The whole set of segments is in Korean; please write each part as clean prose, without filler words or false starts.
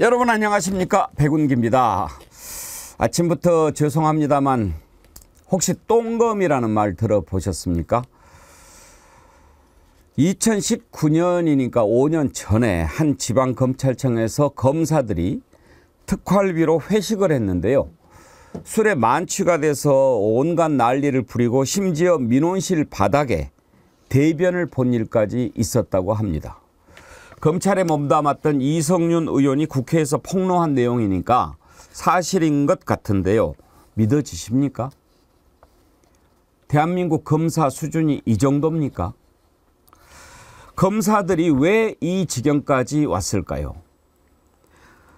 여러분 안녕하십니까, 백운기입니다. 아침부터 죄송합니다만 혹시 똥검이라는 말 들어보셨습니까? 2019년이니까 5년 전에 한 지방검찰청에서 검사들이 특활비로 회식을 했는데요. 술에 만취가 돼서 온갖 난리를 부리고 심지어 민원실 바닥에 대변을 본 일까지 있었다고 합니다. 검찰에 몸담았던 이성윤 의원이 국회에서 폭로한 내용이니까 사실인 것 같은데요. 믿어지십니까? 대한민국 검사 수준이 이 정도입니까? 검사들이 왜 이 지경까지 왔을까요?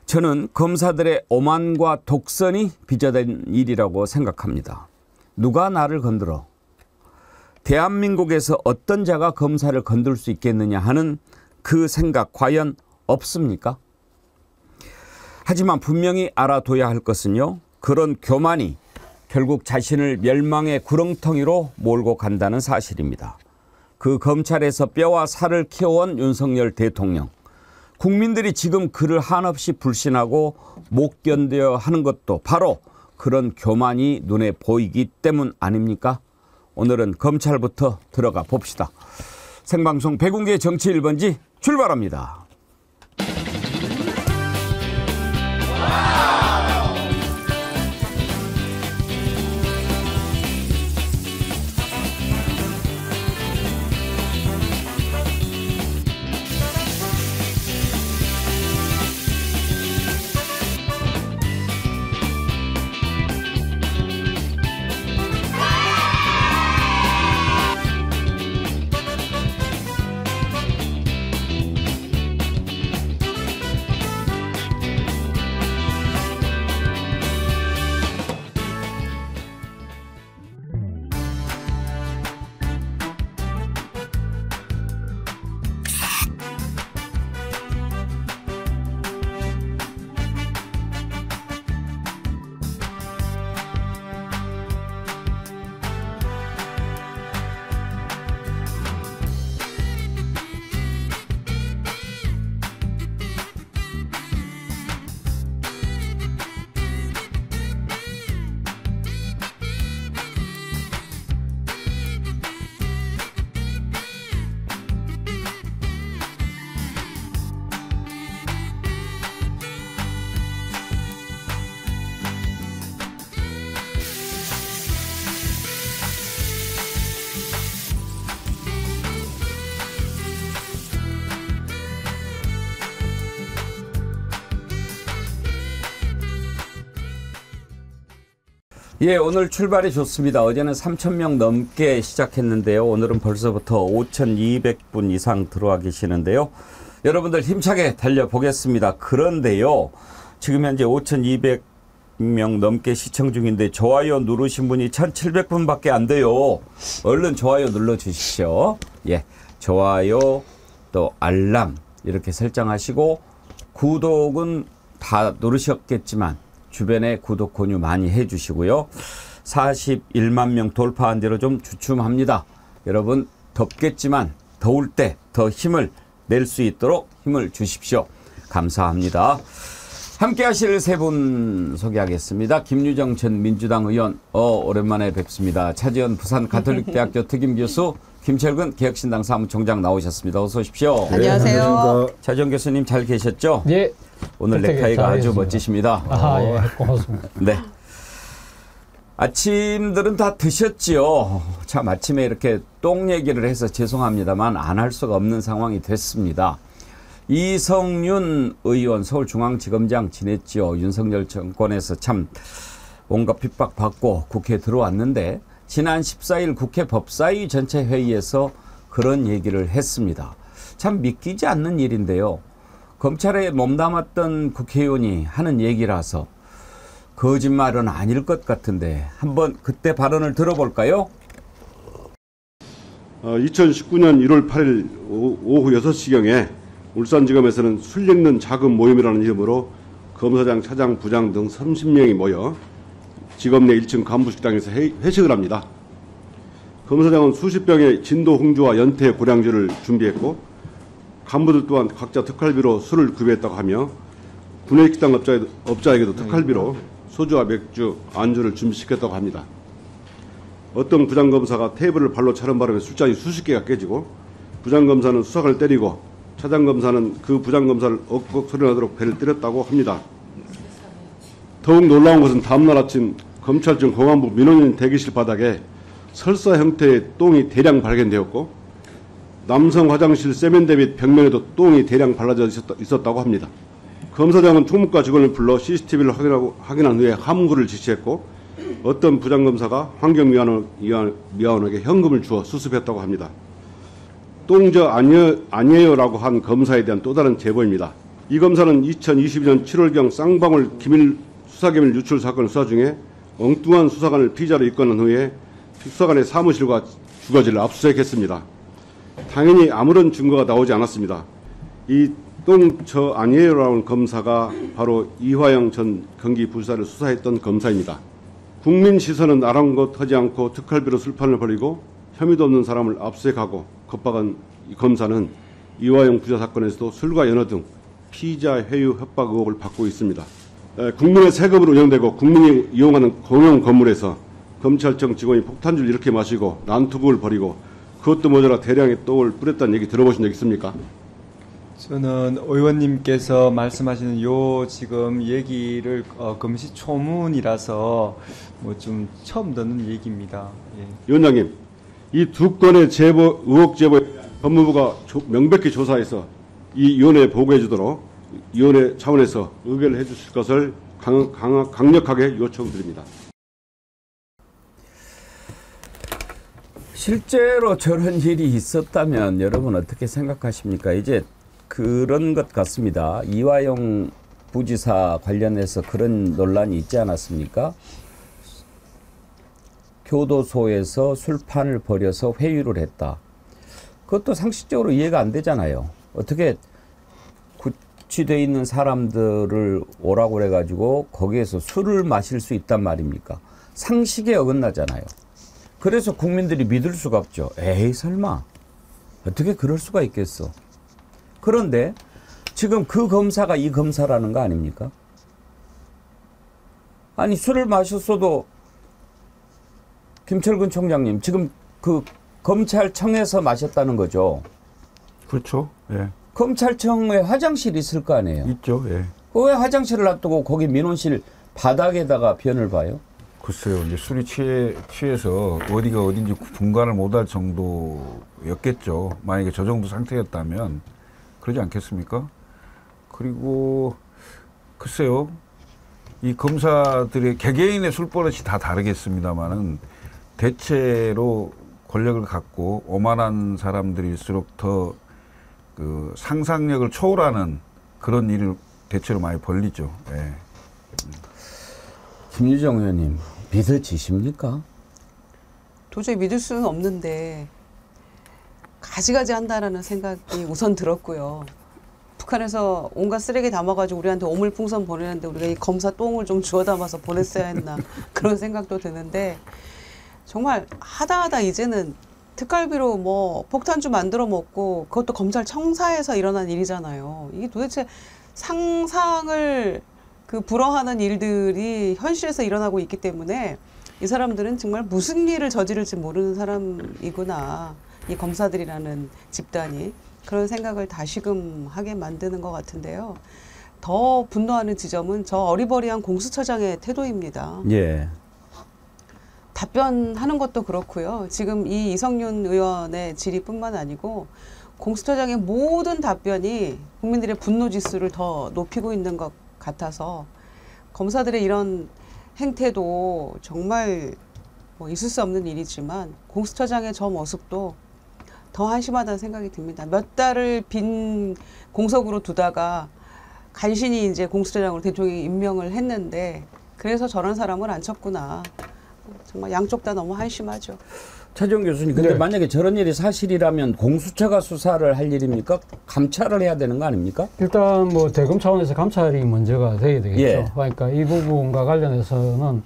저는 검사들의 오만과 독선이 빚어낸 일이라고 생각합니다. 누가 나를 건드려? 대한민국에서 어떤 자가 검사를 건들 수 있겠느냐 하는 그 생각 과연 없습니까? 하지만 분명히 알아둬야 할 것은요, 그런 교만이 결국 자신을 멸망의 구렁텅이로 몰고 간다는 사실입니다. 그 검찰에서 뼈와 살을 키워온 윤석열 대통령, 국민들이 지금 그를 한없이 불신하고 못 견뎌 하는 것도 바로 그런 교만이 눈에 보이기 때문 아닙니까? 오늘은 검찰부터 들어가 봅시다. 생방송 백운기의 정치 1번지 출발합니다. 예, 오늘 출발이 좋습니다. 어제는 3,000명 넘게 시작했는데요. 오늘은 벌써부터 5,200분 이상 들어와 계시는데요. 여러분들 힘차게 달려보겠습니다. 그런데요, 지금 현재 5,200명 넘게 시청 중인데 좋아요 누르신 분이 1,700분밖에 안 돼요. 얼른 좋아요 눌러주십시오. 예, 좋아요 또 알람 이렇게 설정하시고 구독은 다 누르셨겠지만 주변에 구독 공유 많이 해주시고요. 41만 명 돌파한 대로 좀 주춤합니다. 여러분 덥겠지만 더울 때 더 힘을 낼 수 있도록 힘을 주십시오. 감사합니다. 함께 하실 세 분 소개하겠습니다. 김유정 전 민주당 의원, 오랜만에 뵙습니다. 차지연 부산가톨릭대학교 특임교수, 김철근 개혁신당 사무총장 나오셨습니다. 어서 오십시오. 안녕하세요. 차지연 교수님 잘 계셨죠? 예. 오늘 넥타이가 아주 멋지십니다. 예, 고맙습니다. 네. 아침들은 다 드셨지요. 참 아침에 이렇게 똥 얘기를 해서 죄송합니다만 안 할 수가 없는 상황이 됐습니다. 이성윤 의원 서울중앙지검장 지냈지요. 윤석열 정권에서 참 온갖 핍박받고 국회에 들어왔는데 지난 14일 국회 법사위 전체 회의에서 그런 얘기를 했습니다. 참 믿기지 않는 일인데요. 검찰에 몸담았던 국회의원이 하는 얘기라서 거짓말은 아닐 것 같은데 한번 그때 발언을 들어볼까요? 2019년 1월 8일 오후 6시경에 울산지검에서는 술 읽는 자금 모임이라는 이름으로 검사장, 차장, 부장 등 30명이 모여 지검 내 1층 간부식당에서 회식을 합니다. 검사장은 수십 병의 진도 홍주와 연태 고량주를 준비했고 간부들 또한 각자 특활비로 술을 구비했다고 하며 구내식당 업자에게도 특활비로 소주와 맥주, 안주를 준비시켰다고 합니다. 어떤 부장검사가 테이블을 발로 차는 바람에 술잔이 수십 개가 깨지고 부장검사는 수사관을 때리고 차장검사는 그 부장검사를 억억 소리나도록 배를 때렸다고 합니다. 더욱 놀라운 것은 다음날 아침 검찰청 공안부 민원인 대기실 바닥에 설사 형태의 똥이 대량 발견되었고 남성 화장실 세면대 및 벽면에도 똥이 대량 발라져 있었다고 합니다. 검사장은 총무과 직원을 불러 CCTV를 확인한 후에 함구를 지시했고 어떤 부장검사가 환경미화원에게 현금을 주어 수습했다고 합니다. 똥저 아니에요라고 한 검사에 대한 또 다른 제보입니다. 이 검사는 2022년 7월경 쌍방울 수사기밀 유출 사건 수사 중에 엉뚱한 수사관을 피의자로 입건한 후에 수사관의 사무실과 주거지를 압수수색했습니다. 당연히 아무런 증거가 나오지 않았습니다. 이 똥저 아니에요라는 검사가 바로 이화영 전 경기부지사를 수사했던 검사입니다. 국민 시선은 아랑곳하지 않고 특활비로 술판을 벌이고 혐의도 없는 사람을 압수수색하고 겁박한 이 검사는 이화영 부자 사건에서도 술과 연어 등 피의자 회유 협박 의혹을 받고 있습니다. 국민의 세금으로 운영되고 국민이 이용하는 공용 건물에서 검찰청 직원이 폭탄주를 이렇게 마시고 난투극을 벌이고 그것도 모자라 대량의 똥을 뿌렸다는 얘기 들어보신 적 있습니까? 저는 의원님께서 말씀하시는 요 지금 얘기를 금시초문이라서 뭐 좀 처음 듣는 얘기입니다. 예. 위원장님, 이 두 건의 의혹 제보에 법무부가 명백히 조사해서 이 위원회에 보고해 주도록 위원회 차원에서 의결을 해 주실 것을 강력하게 요청드립니다. 실제로 저런 일이 있었다면 여러분 어떻게 생각하십니까? 이제 그런 것 같습니다. 이화영 부지사 관련해서 그런 논란이 있지 않았습니까? 교도소에서 술판을 벌여서 회유를 했다. 그것도 상식적으로 이해가 안 되잖아요. 어떻게 구치되어 있는 사람들을 오라고 그래가지고 거기에서 술을 마실 수 있단 말입니까? 상식에 어긋나잖아요. 그래서 국민들이 믿을 수가 없죠. 에이 설마 어떻게 그럴 수가 있겠어. 그런데 지금 그 검사가 이 검사라는 거 아닙니까? 아니 술을 마셨어도 김철근 총장님 지금 그 검찰청에서 마셨다는 거죠. 그렇죠. 예. 검찰청에 화장실이 있을 거 아니에요. 있죠. 예. 왜 화장실을 놔두고 거기 민원실 바닥에다가 변을 봐요? 글쎄요. 이제 술이 취해서 어디가 어딘지 분간을 못할 정도였겠죠. 만약에 저 정도 상태였다면 그러지 않겠습니까? 그리고 글쎄요. 이 검사들의 개개인의 술버릇이 다 다르겠습니다만은 대체로 권력을 갖고 오만한 사람들일수록 더 그 상상력을 초월하는 그런 일을 대체로 많이 벌리죠. 예. 김유정 의원님 믿어지십니까? 도저히 믿을 수는 없는데 가지가지 한다라는 생각이 우선 들었고요. 북한에서 온갖 쓰레기 담아가지고 우리한테 오물풍선 보내는데 우리가 이 검사 똥을 좀 주워 담아서 보냈어야 했나 그런 생각도 드는데 정말 하다 이제는 특활비로 뭐 폭탄주 만들어 먹고 그것도 검찰 청사에서 일어난 일이잖아요. 이게 도대체 상상을 불허하는 일들이 현실에서 일어나고 있기 때문에 이 사람들은 정말 무슨 일을 저지를지 모르는 사람이구나. 이 검사들이라는 집단이. 그런 생각을 다시금 하게 만드는 것 같은데요. 더 분노하는 지점은 저 어리버리한 공수처장의 태도입니다. 예. 답변하는 것도 그렇고요. 지금 이 이성윤 의원의 질의뿐만 아니고 공수처장의 모든 답변이 국민들의 분노 지수를 더 높이고 있는 것 같아서 검사들의 이런 행태도 정말 뭐 있을 수 없는 일이지만 공수처장의 저 모습도 더 한심하다는 생각이 듭니다. 몇 달을 빈 공석으로 두다가 간신히 이제 공수처장으로 대통령이 임명을 했는데 그래서 저런 사람을 안 쳤구나. 정말 양쪽 다 너무 한심하죠. 차지원 교수님, 근데 네. 만약에 저런 일이 사실이라면 공수처가 수사를 할 일입니까? 감찰을 해야 되는 거 아닙니까? 일단 뭐 대검 차원에서 감찰이 먼저가 돼야 되겠죠. 예. 그러니까 이 부분과 관련해서는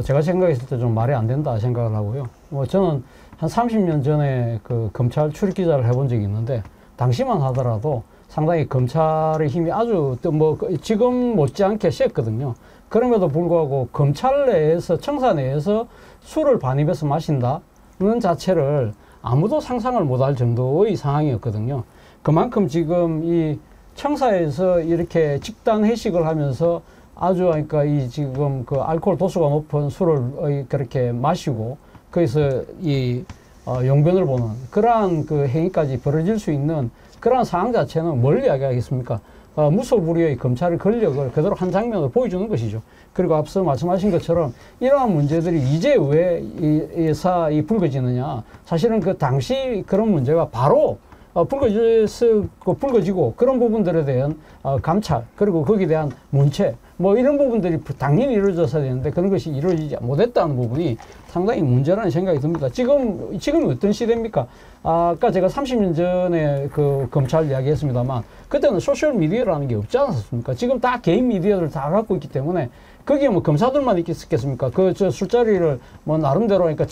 제가 생각했을 때 좀 말이 안 된다 생각을 하고요. 뭐 저는 한 30년 전에 그 검찰 출입 기자를 해본 적이 있는데 당시만 하더라도 상당히 검찰의 힘이 아주 또 뭐 지금 못지않게 셌거든요. 그럼에도 불구하고 검찰 내에서 청사 내에서 술을 반입해서 마신다는 자체를 아무도 상상을 못할 정도의 상황이었거든요. 그만큼 지금 이 청사에서 이렇게 집단 회식을 하면서 아주 그러니까 이 지금 그 알코올 도수가 높은 술을 그렇게 마시고 거기서 이 용변을 보는 그러한 그 행위까지 벌어질 수 있는 그러한 상황 자체는 뭘 이야기하겠습니까? 무소불위의 검찰의 권력을 그대로 한 장면으로 보여주는 것이죠. 그리고 앞서 말씀하신 것처럼 이러한 문제들이 이제 왜 이 사이 불거지느냐. 사실은 그 당시 그런 문제가 바로 불거지고 그런 부분들에 대한 감찰 그리고 거기에 대한 문체 뭐 이런 부분들이 당연히 이루어졌어야 되는데 그런 것이 이루어지지 못했다는 부분이 상당히 문제라는 생각이 듭니다. 지금 어떤 시대입니까? 아까 제가 30년 전에 그 검찰 이야기했습니다만 그때는 소셜 미디어라는 게 없지 않았습니까? 지금 다 개인 미디어를 다 갖고 있기 때문에 거기에 뭐 검사들만 있겠습니까? 저 술자리를 뭐 나름대로 그러니까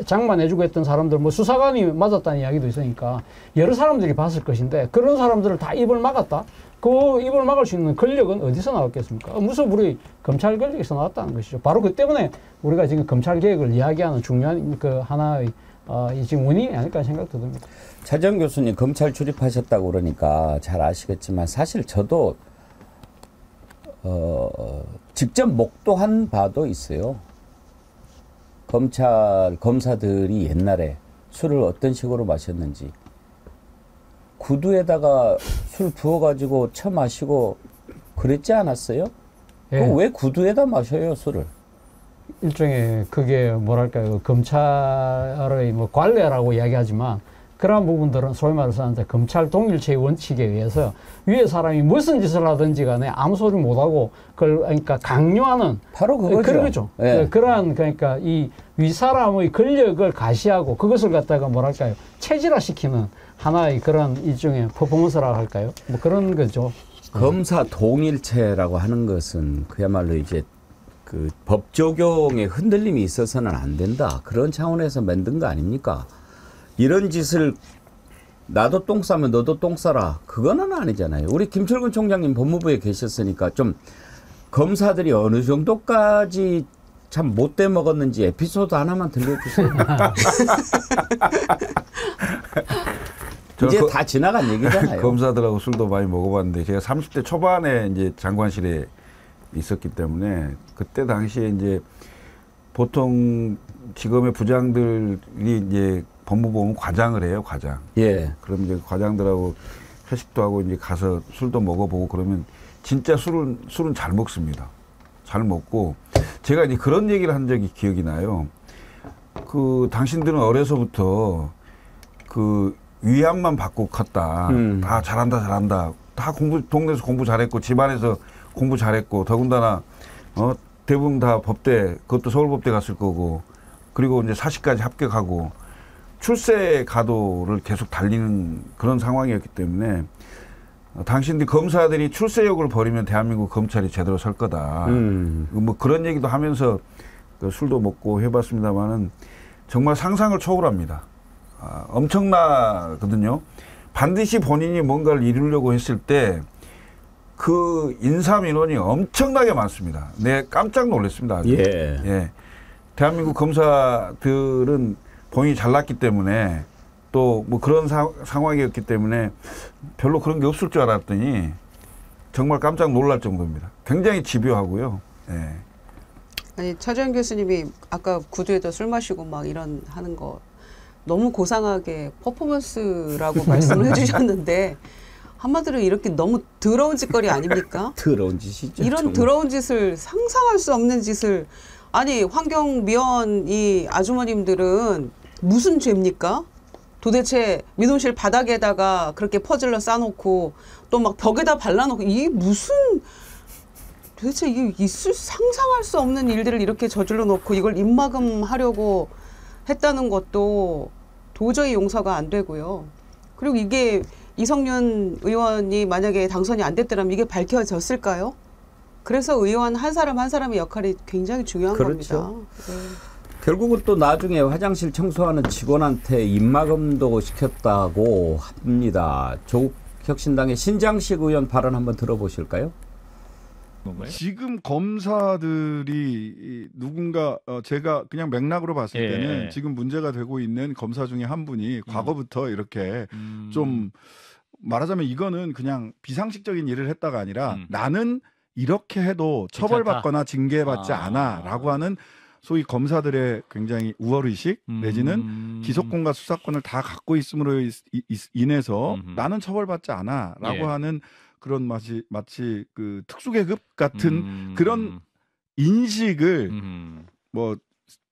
장만해주고 했던 사람들 뭐 수사관이 맞았다는 이야기도 있으니까 여러 사람들이 봤을 것인데 그런 사람들을 다 입을 막았다? 그 입을 막을 수 있는 권력은 어디서 나왔겠습니까? 무소불위 검찰 권력에서 나왔다는 것이죠. 바로 그 때문에 우리가 지금 검찰 개혁을 이야기하는 중요한 그 하나의 지금 원인이 아닐까 생각도 듭니다. 차재현 교수님 검찰 출입하셨다고 그러니까 잘 아시겠지만 사실 저도 직접 목도한 바도 있어요. 검사들이 옛날에 술을 어떤 식으로 마셨는지 구두에다가 술 부어가지고 쳐 마시고 그랬지 않았어요? 예. 그럼 왜 구두에다 마셔요 술을? 일종의 그게 뭐랄까요 검찰의 뭐 관례라고 이야기하지만 그러한 부분들은 소위 말해서 이제 검찰 동일체의 원칙에 의해서 위에 사람이 무슨 짓을 하든지 간에 아무 소리 못하고 그걸 그러니까 강요하는 바로 그거죠. 그런 거죠. 예. 그러한 그러니까 이 위 사람의 권력을 가시하고 그것을 갖다가 뭐랄까요 체질화시키는 하나의 그런 일종의 퍼포먼스라고 할까요? 뭐 그런 거죠. 검사 동일체라고 하는 것은 그야말로 이제 그 법 적용에 흔들림이 있어서는 안 된다. 그런 차원에서 만든 거 아닙니까? 이런 짓을 나도 똥 싸면 너도 똥 싸라. 그거는 아니잖아요. 우리 김철근 총장님 법무부에 계셨으니까 좀 검사들이 어느 정도까지 참 못돼 먹었는지 에피소드 하나만 들려주세요. 이제 다 지나간 얘기잖아요. 검사들하고 술도 많이 먹어봤는데 제가 30대 초반에 이제 장관실에 있었기 때문에 그때 당시에 이제 보통 지검의 부장들이 이제 법무부 오면 과장을 해요, 과장. 예. 그럼 이제 과장들하고 회식도 하고 이제 가서 술도 먹어보고 그러면 진짜 술은 잘 먹습니다. 잘 먹고 제가 이제 그런 얘기를 한 적이 기억이 나요. 그 당신들은 어려서부터 그 위안만 받고 컸다. 다 잘한다. 다 동네에서 공부 잘했고 집안에서 공부 잘했고 더군다나 대부분 다 법대 그것도 서울법대 갔을 거고 그리고 이제 사시까지 합격하고 출세 가도를 계속 달리는 그런 상황이었기 때문에 당신들 검사들이 출세욕을 벌이면 대한민국 검찰이 제대로 설 거다. 뭐 그런 얘기도 하면서 그 술도 먹고 해봤습니다만은 정말 상상을 초월합니다. 엄청나거든요. 반드시 본인이 뭔가를 이루려고 했을 때 그 인사 민원이 엄청나게 많습니다. 네, 깜짝 놀랐습니다. 아주. 예. 대한민국 검사들은 본인이 잘났기 때문에 또 뭐 그런 상황이었기 때문에 별로 그런 게 없을 줄 알았더니 정말 깜짝 놀랄 정도입니다. 굉장히 집요하고요. 예. 아니 차재현 교수님이 아까 구두에다 술 마시고 막 이런 하는 거 너무 고상하게 퍼포먼스라고 말씀을 해주셨는데 한마디로 이렇게 너무 더러운 짓거리 아닙니까? 더러운 짓이죠. 이런 정말. 더러운 짓을 상상할 수 없는 짓을 아니 환경미원 이 아주머님들은 무슨 죄입니까? 도대체 민원실 바닥에다가 그렇게 퍼즐러 싸놓고 또 막 벽에다 발라놓고 이게 무슨 도대체 이게 상상할 수 없는 일들을 이렇게 저질러 놓고 이걸 입막음하려고 했다는 것도 도저히 용서가 안 되고요. 그리고 이게 이성윤 의원이 만약에 당선이 안 됐더라면 이게 밝혀졌을까요? 그래서 의원 한 사람 한 사람의 역할이 굉장히 중요한 그렇죠. 겁니다. 네. 결국은 또 나중에 화장실 청소하는 직원한테 입막음도 시켰다고 합니다. 조국 혁신당의 신장식 의원 발언 한번 들어보실까요? 건가요? 지금 검사들이 누군가 제가 그냥 맥락으로 봤을 예. 때는 지금 문제가 되고 있는 검사 중에 한 분이 과거부터 이렇게 좀 말하자면 이거는 그냥 비상식적인 일을 했다가 아니라 나는 이렇게 해도 처벌받거나 징계받지 않아라고 하는 소위 검사들의 굉장히 우월의식 내지는 기소권과 수사권을 다 갖고 있음으로 인해서 나는 처벌받지 않아라고 예. 하는 그런 마치 그 특수계급 같은 그런 인식을 뭐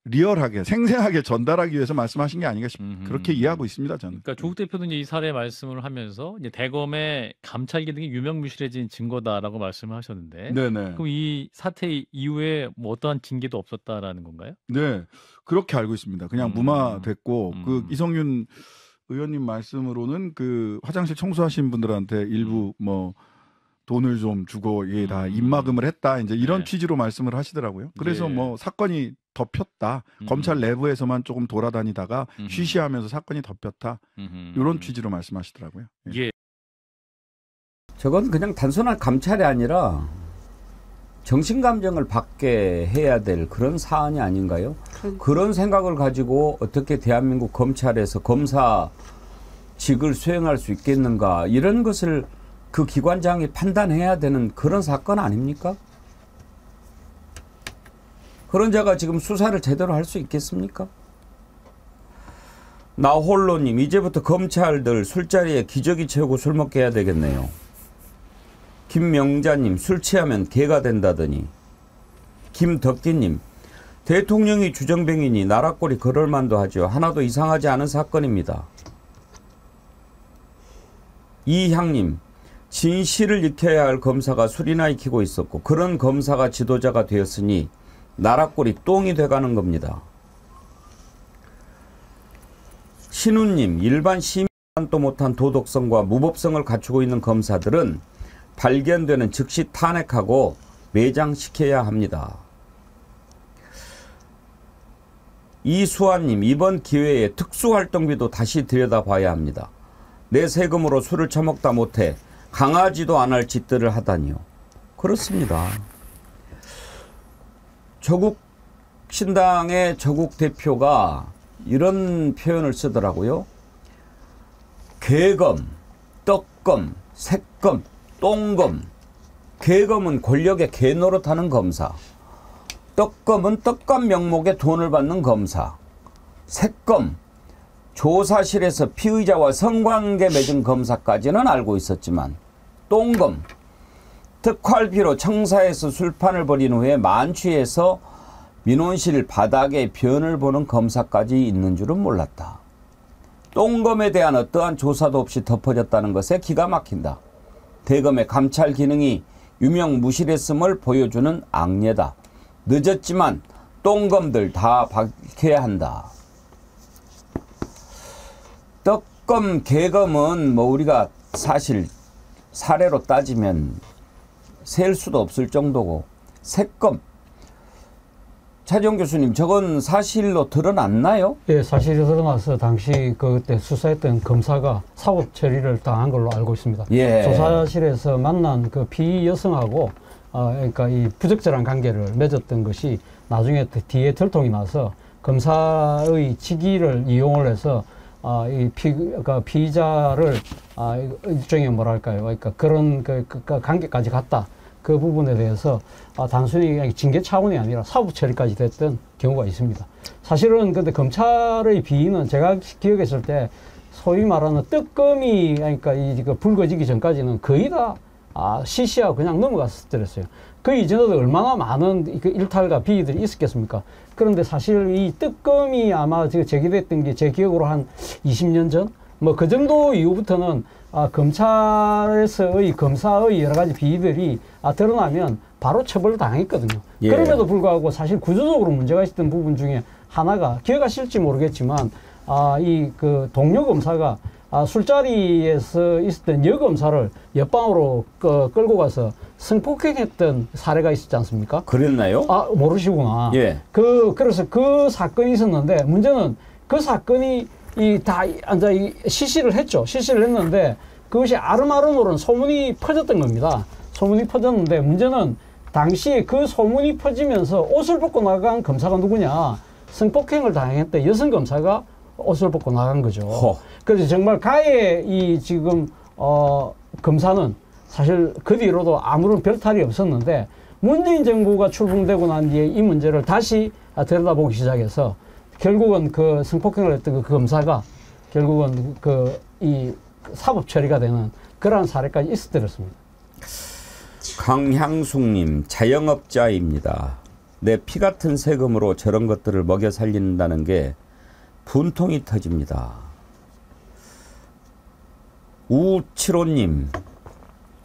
리얼하게 생생하게 전달하기 위해서 말씀하신 게 아닌가 그렇게 이해하고 있습니다. 저는. 그러니까 조국 대표는 이제 이 사례 말씀을 하면서 이제 대검의 감찰 기능이 유명무실해진 증거다라고 말씀을 하셨는데, 네네. 그럼 이 사태 이후에 뭐 어떠한 징계도 없었다라는 건가요? 네, 그렇게 알고 있습니다. 그냥 무마됐고 그 이성윤 의원님 말씀으로는 그 화장실 청소하신 분들한테 일부 뭐 돈을 좀 주고 이게 다 입막음을 했다 이제 이런 네. 취지로 말씀을 하시더라고요. 그래서 예. 뭐 사건이 덮였다. 검찰 내부에서만 조금 돌아다니다가 쉬쉬하면서 사건이 덮였다. 이런 취지로 말씀하시더라고요. 예. 예. 저건 그냥 단순한 감찰이 아니라 정신감정을 받게 해야 될 그런 사안이 아닌가요? 그런 생각을 가지고 어떻게 대한민국 검찰에서 검사직을 수행할 수 있겠는가 이런 것을 그 기관장이 판단해야 되는 그런 사건 아닙니까? 그런 자가 지금 수사를 제대로 할 수 있겠습니까? 나홀로님, 이제부터 검찰들 술자리에 기저귀 채우고 술 먹게 해야 되겠네요. 김명자님, 술 취하면 개가 된다더니. 김덕기님, 대통령이 주정뱅이니 나라꼴이 그럴 만도 하죠. 하나도 이상하지 않은 사건입니다. 이향님, 진실을 익혀야 할 검사가 술이나 익히고 있었고 그런 검사가 지도자가 되었으니 나라꼴이 똥이 돼가는 겁니다. 신우님, 일반 시민도 못한 도덕성과 무법성을 갖추고 있는 검사들은 발견되는 즉시 탄핵하고 매장시켜야 합니다. 이수아님, 이번 기회에 특수활동비도 다시 들여다봐야 합니다. 내 세금으로 술을 처먹다 못해 강하지도 않을 짓들을 하다니요. 그렇습니다. 조국 신당의 조국 대표가 이런 표현을 쓰더라고요. 개검, 떡검, 새검, 똥검. 개검은 권력의 개노릇하는 검사. 떡검은 떡감 명목에 돈을 받는 검사. 새검, 조사실에서 피의자와 성관계 맺은 검사까지는 알고 있었지만 똥검, 특활비로 청사에서 술판을 벌인 후에 만취해서 민원실 바닥에 변을 보는 검사까지 있는 줄은 몰랐다. 똥검에 대한 어떠한 조사도 없이 덮어졌다는 것에 기가 막힌다. 대검의 감찰 기능이 유명무실했음을 보여주는 악례다. 늦었지만 똥검들 다 밝혀야 한다. 떡검, 개검은 뭐 우리가 사실 사례로 따지면 셀 수도 없을 정도고, 새검, 차지용 교수님, 저건 사실로 드러났나요? 예, 사실이 드러나서 당시 그때 수사했던 검사가 사법 처리를 당한 걸로 알고 있습니다. 예. 조사실에서 만난 그 피의 여성하고 그러니까 이 부적절한 관계를 맺었던 것이 나중에 뒤에 들통이 나서 검사의 직위를 이용을 해서 그러니까 피의자를 일종의 뭐랄까요, 그러니까 그런 그 관계까지 갔다. 그 부분에 대해서 단순히 징계 차원이 아니라 사법 처리까지 됐던 경우가 있습니다. 사실은 근데 검찰의 비위는 제가 기억했을 때 소위 말하는 뜨끔이 그러니까 그 불거지기 전까지는 거의 다 시시하고 그냥 넘어갔었어요. 그 이전에도 얼마나 많은 그 일탈과 비위들이 있었겠습니까? 그런데 사실 이 뜨끔이 아마 제기됐던 게 제 기억으로 한 20년 전? 뭐 그 정도 이후부터는 검찰에서의 검사의 여러 가지 비위들이 드러나면 바로 처벌을 당했거든요. 예. 그럼에도 불구하고 사실 구조적으로 문제가 있었던 부분 중에 하나가 기억하실지 모르겠지만 이 그 동료 검사가 술자리에서 있었던 여검사를 옆방으로 끌고 가서 성폭행했던 사례가 있었지 않습니까? 그랬나요? 모르시구나. 예. 그래서 그 사건이 있었는데 문제는 그 사건이 시시를 했죠. 시시를 했는데 그것이 아름아름으로는 소문이 퍼졌던 겁니다. 소문이 퍼졌는데 문제는 당시에 그 소문이 퍼지면서 옷을 벗고 나간 검사가 누구냐. 성폭행을 당했던 여성 검사가 옷을 벗고 나간 거죠. 그래서 정말 가해 이 지금 검사는 사실 그 뒤로도 아무런 별탈이 없었는데 문재인 정부가 출범되고 난 뒤에 이 문제를 다시 들여다보기 시작해서 결국은 그 성폭행을 했던 그 검사가 결국은 이 사법 처리가 되는 그러한 사례까지 있었더랬습니다. 강향숙님, 자영업자입니다. 내 피 같은 세금으로 저런 것들을 먹여 살린다는 게 분통이 터집니다. 우칠호님,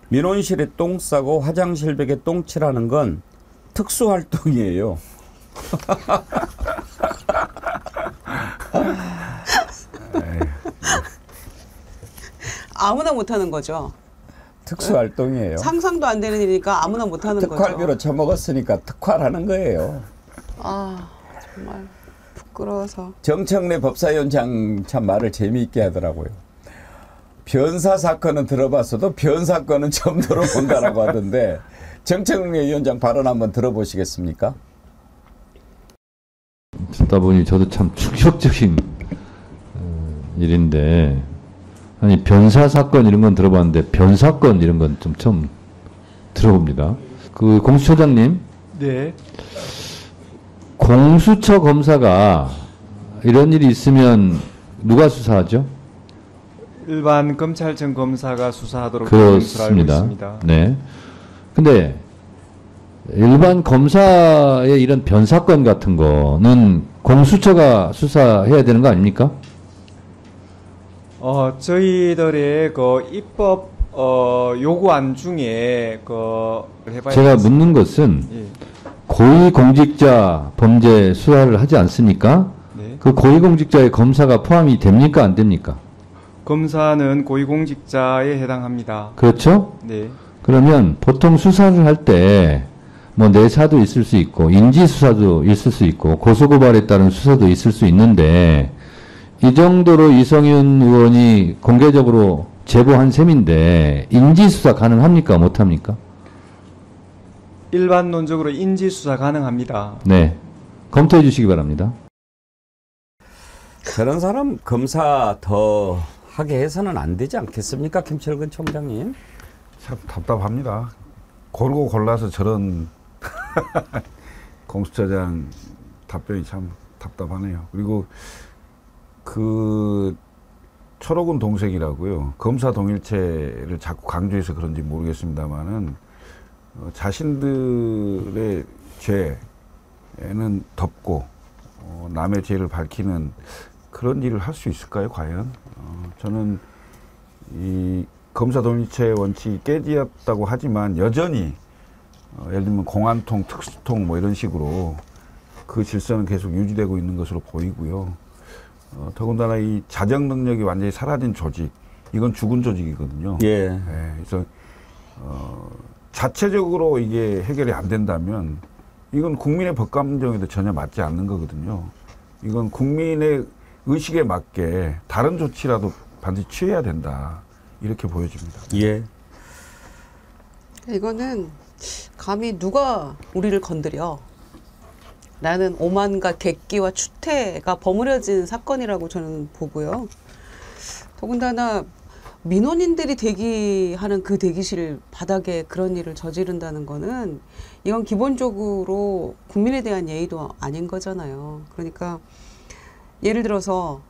민원실에 똥 싸고 화장실 벽에 똥 칠하는 건 특수활동이에요. 아무나 못하는 거죠. 특수활동이에요. 상상도 안 되는 일이니까 아무나 못하는 거죠. 특활비로 처먹었으니까 특활하는 거예요. 아 정말 부끄러워서. 정청래 법사위원장 참 말을 재미있게 하더라고요. 변사 사건은 들어봤어도 변사건은 처음 들어본다라고 하던데 정청래 위원장 발언 한번 들어보시겠습니까? 듣다 보니 저도 참 충격적인 일인데, 아니 변사 사건 이런 건 들어봤는데 변사건 이런 건 좀 처음 들어봅니다. 그 공수처장님, 네. 공수처 검사가 이런 일이 있으면 누가 수사하죠? 일반 검찰청 검사가 수사하도록 되어 있는 것으로 알고 그렇습니다. 있습니다. 네. 근데 일반 검사의 이런 변사건 같은 거는 공수처가 수사해야 되는 거 아닙니까? 저희들의 그 입법 요구안 중에 해봐야 제가 되겠습니다. 묻는 것은 예. 고위공직자 범죄 수사를 하지 않습니까? 네. 그 고위공직자의 검사가 포함이 됩니까? 안 됩니까? 검사는 고위공직자에 해당합니다. 그렇죠? 네. 그러면 보통 수사를 할 때 뭐 내사도 있을 수 있고 인지수사도 있을 수 있고 고소고발에 따른 수사도 있을 수 있는데 이 정도로 이성윤 의원이 공개적으로 제보한 셈인데 인지수사 가능합니까? 못합니까? 일반론적으로 인지수사 가능합니다. 네. 검토해 주시기 바랍니다. 저런 사람 검사 더 하게 해서는 안 되지 않겠습니까? 김철근 총장님. 참 답답합니다. 고르고 골라서 저런 공수처장 답변이 참 답답하네요. 그리고 그 철호군 동색이라고요. 검사 동일체를 자꾸 강조해서 그런지 모르겠습니다만은 자신들의 죄는 덮고 남의 죄를 밝히는 그런 일을 할 수 있을까요, 과연? 저는 이 검사 동일체 원칙이 깨지었다고 하지만 여전히 예를 들면 공안통, 특수통 뭐 이런 식으로 그 질서는 계속 유지되고 있는 것으로 보이고요. 더군다나 이 자정 능력이 완전히 사라진 조직, 이건 죽은 조직이거든요. 예. 네, 그래서 자체적으로 이게 해결이 안 된다면 이건 국민의 법감정에도 전혀 맞지 않는 거거든요. 이건 국민의 의식에 맞게 다른 조치라도 반드시 취해야 된다. 이렇게 보여집니다. 예. 이거는 감히 누가 우리를 건드려 라는 오만과 객기와 추태가 버무려진 사건이라고 저는 보고요. 더군다나 민원인들이 대기하는 그 대기실 바닥에 그런 일을 저지른다는 거는 이건 기본적으로 국민에 대한 예의도 아닌 거잖아요. 그러니까 예를 들어서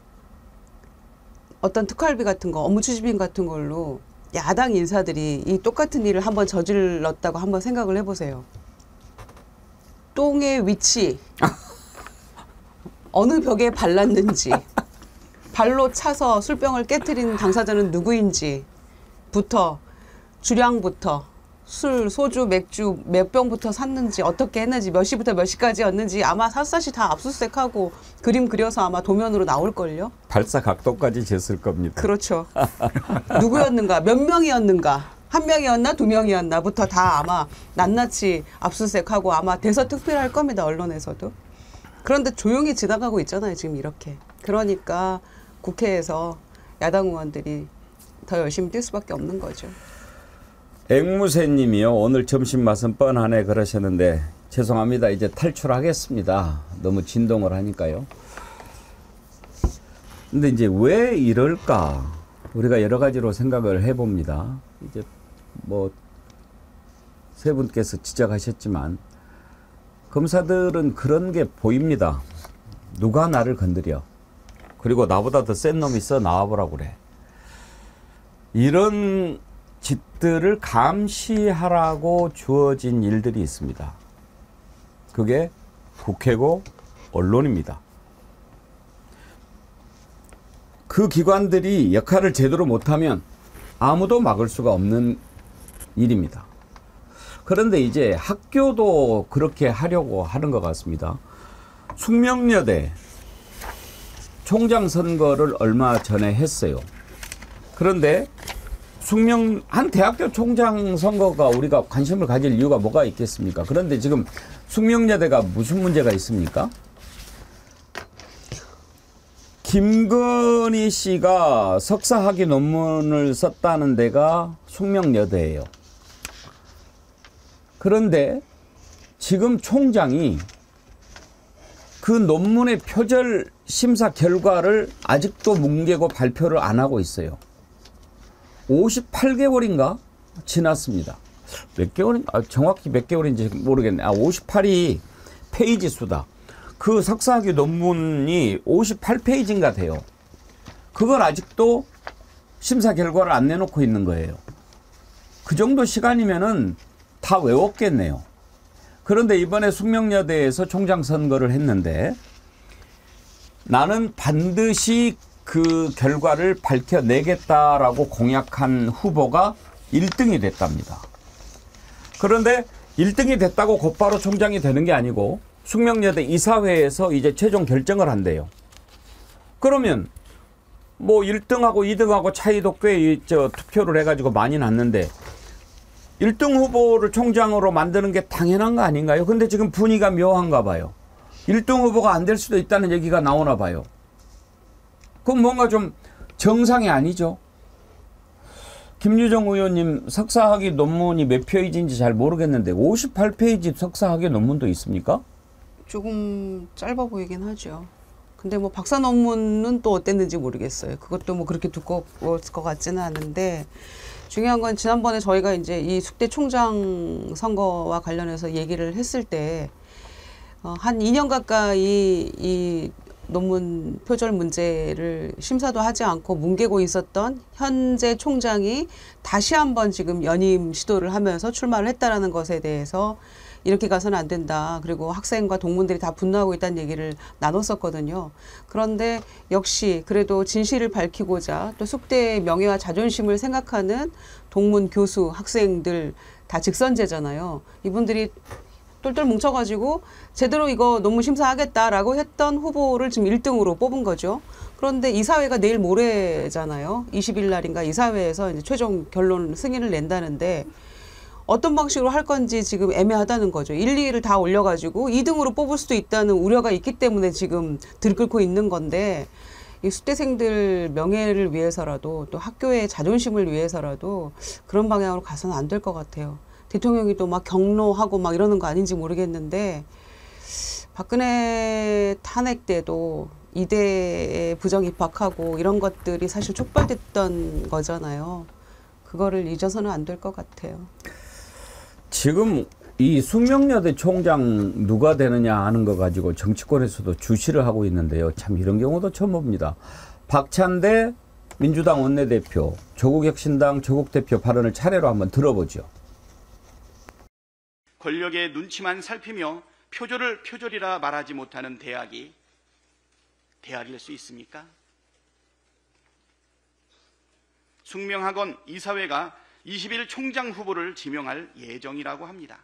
어떤 특활비 같은 거, 업무 추진비 같은 걸로 야당 인사들이 이 똑같은 일을 한번 저질렀다고 한번 생각을 해보세요. 똥의 위치, 어느 벽에 발랐는지, 발로 차서 술병을 깨트린 당사자는 누구인지부터, 주량부터, 술, 소주, 맥주 몇 병부터 샀는지, 어떻게 했는지, 몇 시부터 몇 시까지였는지 아마 샅샅이 다 압수수색하고 그림 그려서 아마 도면으로 나올걸요? 발사 각도까지 쟀을 겁니다. 그렇죠. 누구였는가, 몇 명이었는가, 한 명이었나, 두 명이었나부터 다 아마 낱낱이 압수수색하고 아마 대서특필할 겁니다, 언론에서도. 그런데 조용히 지나가고 있잖아요, 지금 이렇게. 그러니까 국회에서 야당 의원들이 더 열심히 뛸 수밖에 없는 거죠. 앵무새님이요. 오늘 점심 맛은 뻔하네 그러셨는데 죄송합니다. 이제 탈출하겠습니다. 너무 진동을 하니까요. 근데 이제 왜 이럴까? 우리가 여러 가지로 생각을 해봅니다. 이제 뭐 세 분께서 지적하셨지만 검사들은 그런 게 보입니다. 누가 나를 건드려? 그리고 나보다 더 센 놈이 있어 나와보라고 그래. 이런 짓들을 감시하라고 주어진 일들이 있습니다. 그게 국회고 언론입니다. 그 기관들이 역할을 제대로 못하면 아무도 막을 수가 없는 일입니다. 그런데 이제 학교도 그렇게 하려고 하는 것 같습니다. 숙명여대 총장 선거를 얼마 전에 했어요. 그런데 한 대학교 총장 선거가 우리가 관심을 가질 이유가 뭐가 있겠습니까? 그런데 지금 숙명여대가 무슨 문제가 있습니까? 김건희 씨가 석사학위 논문을 썼다는 데가 숙명여대예요. 그런데 지금 총장이 그 논문의 표절 심사 결과를 아직도 뭉개고 발표를 안 하고 있어요. 58개월인가 지났습니다. 몇 개월인가? 정확히 몇 개월인지 모르겠네. 58이 페이지 수다. 그 석사학위 논문이 58페이지인가 돼요. 그걸 아직도 심사 결과를 안 내놓고 있는 거예요. 그 정도 시간이면은 다 외웠겠네요. 그런데 이번에 숙명여대에서 총장 선거를 했는데 나는 반드시 그 결과를 밝혀내겠다라고 공약한 후보가 1등이 됐답니다. 그런데 1등이 됐다고 곧바로 총장이 되는 게 아니고 숙명여대 이사회에서 이제 최종 결정을 한대요. 그러면 뭐 1등하고 2등하고 차이도 꽤 투표를 해가지고 많이 났는데 1등 후보를 총장으로 만드는 게 당연한 거 아닌가요? 근데 지금 분위기가 묘한가 봐요. 1등 후보가 안 될 수도 있다는 얘기가 나오나 봐요. 그럼 뭔가 좀 정상이 아니죠. 김유정 의원님 석사학위 논문이 몇 페이지인지 잘 모르겠는데 58페이지 석사학위 논문도 있습니까? 조금 짧아 보이긴 하죠. 근데 뭐 박사 논문은 또 어땠는지 모르겠어요. 그것도 뭐 그렇게 두꺼웠을 것 같지는 않은데 중요한 건 지난번에 저희가 이제 이 숙대 총장 선거와 관련해서 얘기를 했을 때 한 2년 가까이 이 논문 표절 문제를 심사도 하지 않고 뭉개고 있었던 현재 총장이 다시 한번 지금 연임 시도를 하면서 출마를 했다라는 것에 대해서 이렇게 가서는 안 된다. 그리고 학생과 동문들이 다 분노하고 있다는 얘기를 나눴었거든요. 그런데 역시 그래도 진실을 밝히고자 또 숙대의 명예와 자존심을 생각하는 동문, 교수, 학생들 다 직선제잖아요. 이분들이 똘똘 뭉쳐가지고 제대로 이거 논문 심사하겠다라고 했던 후보를 지금 1등으로 뽑은 거죠. 그런데 이사회가 내일 모레잖아요. 20일 날인가 이사회에서 이제 최종 결론 승인을 낸다는데 어떤 방식으로 할 건지 지금 애매하다는 거죠. 1, 2위를 다 올려가지고 2등으로 뽑을 수도 있다는 우려가 있기 때문에 지금 들끓고 있는 건데 이 숙대생들 명예를 위해서라도 또 학교의 자존심을 위해서라도 그런 방향으로 가서는 안 될 것 같아요. 대통령이 또 막 경로하고 막 이러는 거 아닌지 모르겠는데 박근혜 탄핵 때도 이대에 부정 입학하고 이런 것들이 사실 촉발됐던 거잖아요. 그거를 잊어서는 안 될 것 같아요. 지금 이 숙명여대 총장 누가 되느냐 하는 거 가지고 정치권에서도 주시를 하고 있는데요. 참 이런 경우도 처음 봅니다. 박찬대 민주당 원내대표, 조국혁신당 조국대표 발언을 차례로 한번 들어보죠. 권력의 눈치만 살피며 표절을 표절이라 말하지 못하는 대학이 대학일 수 있습니까? 숙명학원 이사회가 20일 총장 후보를 지명할 예정이라고 합니다.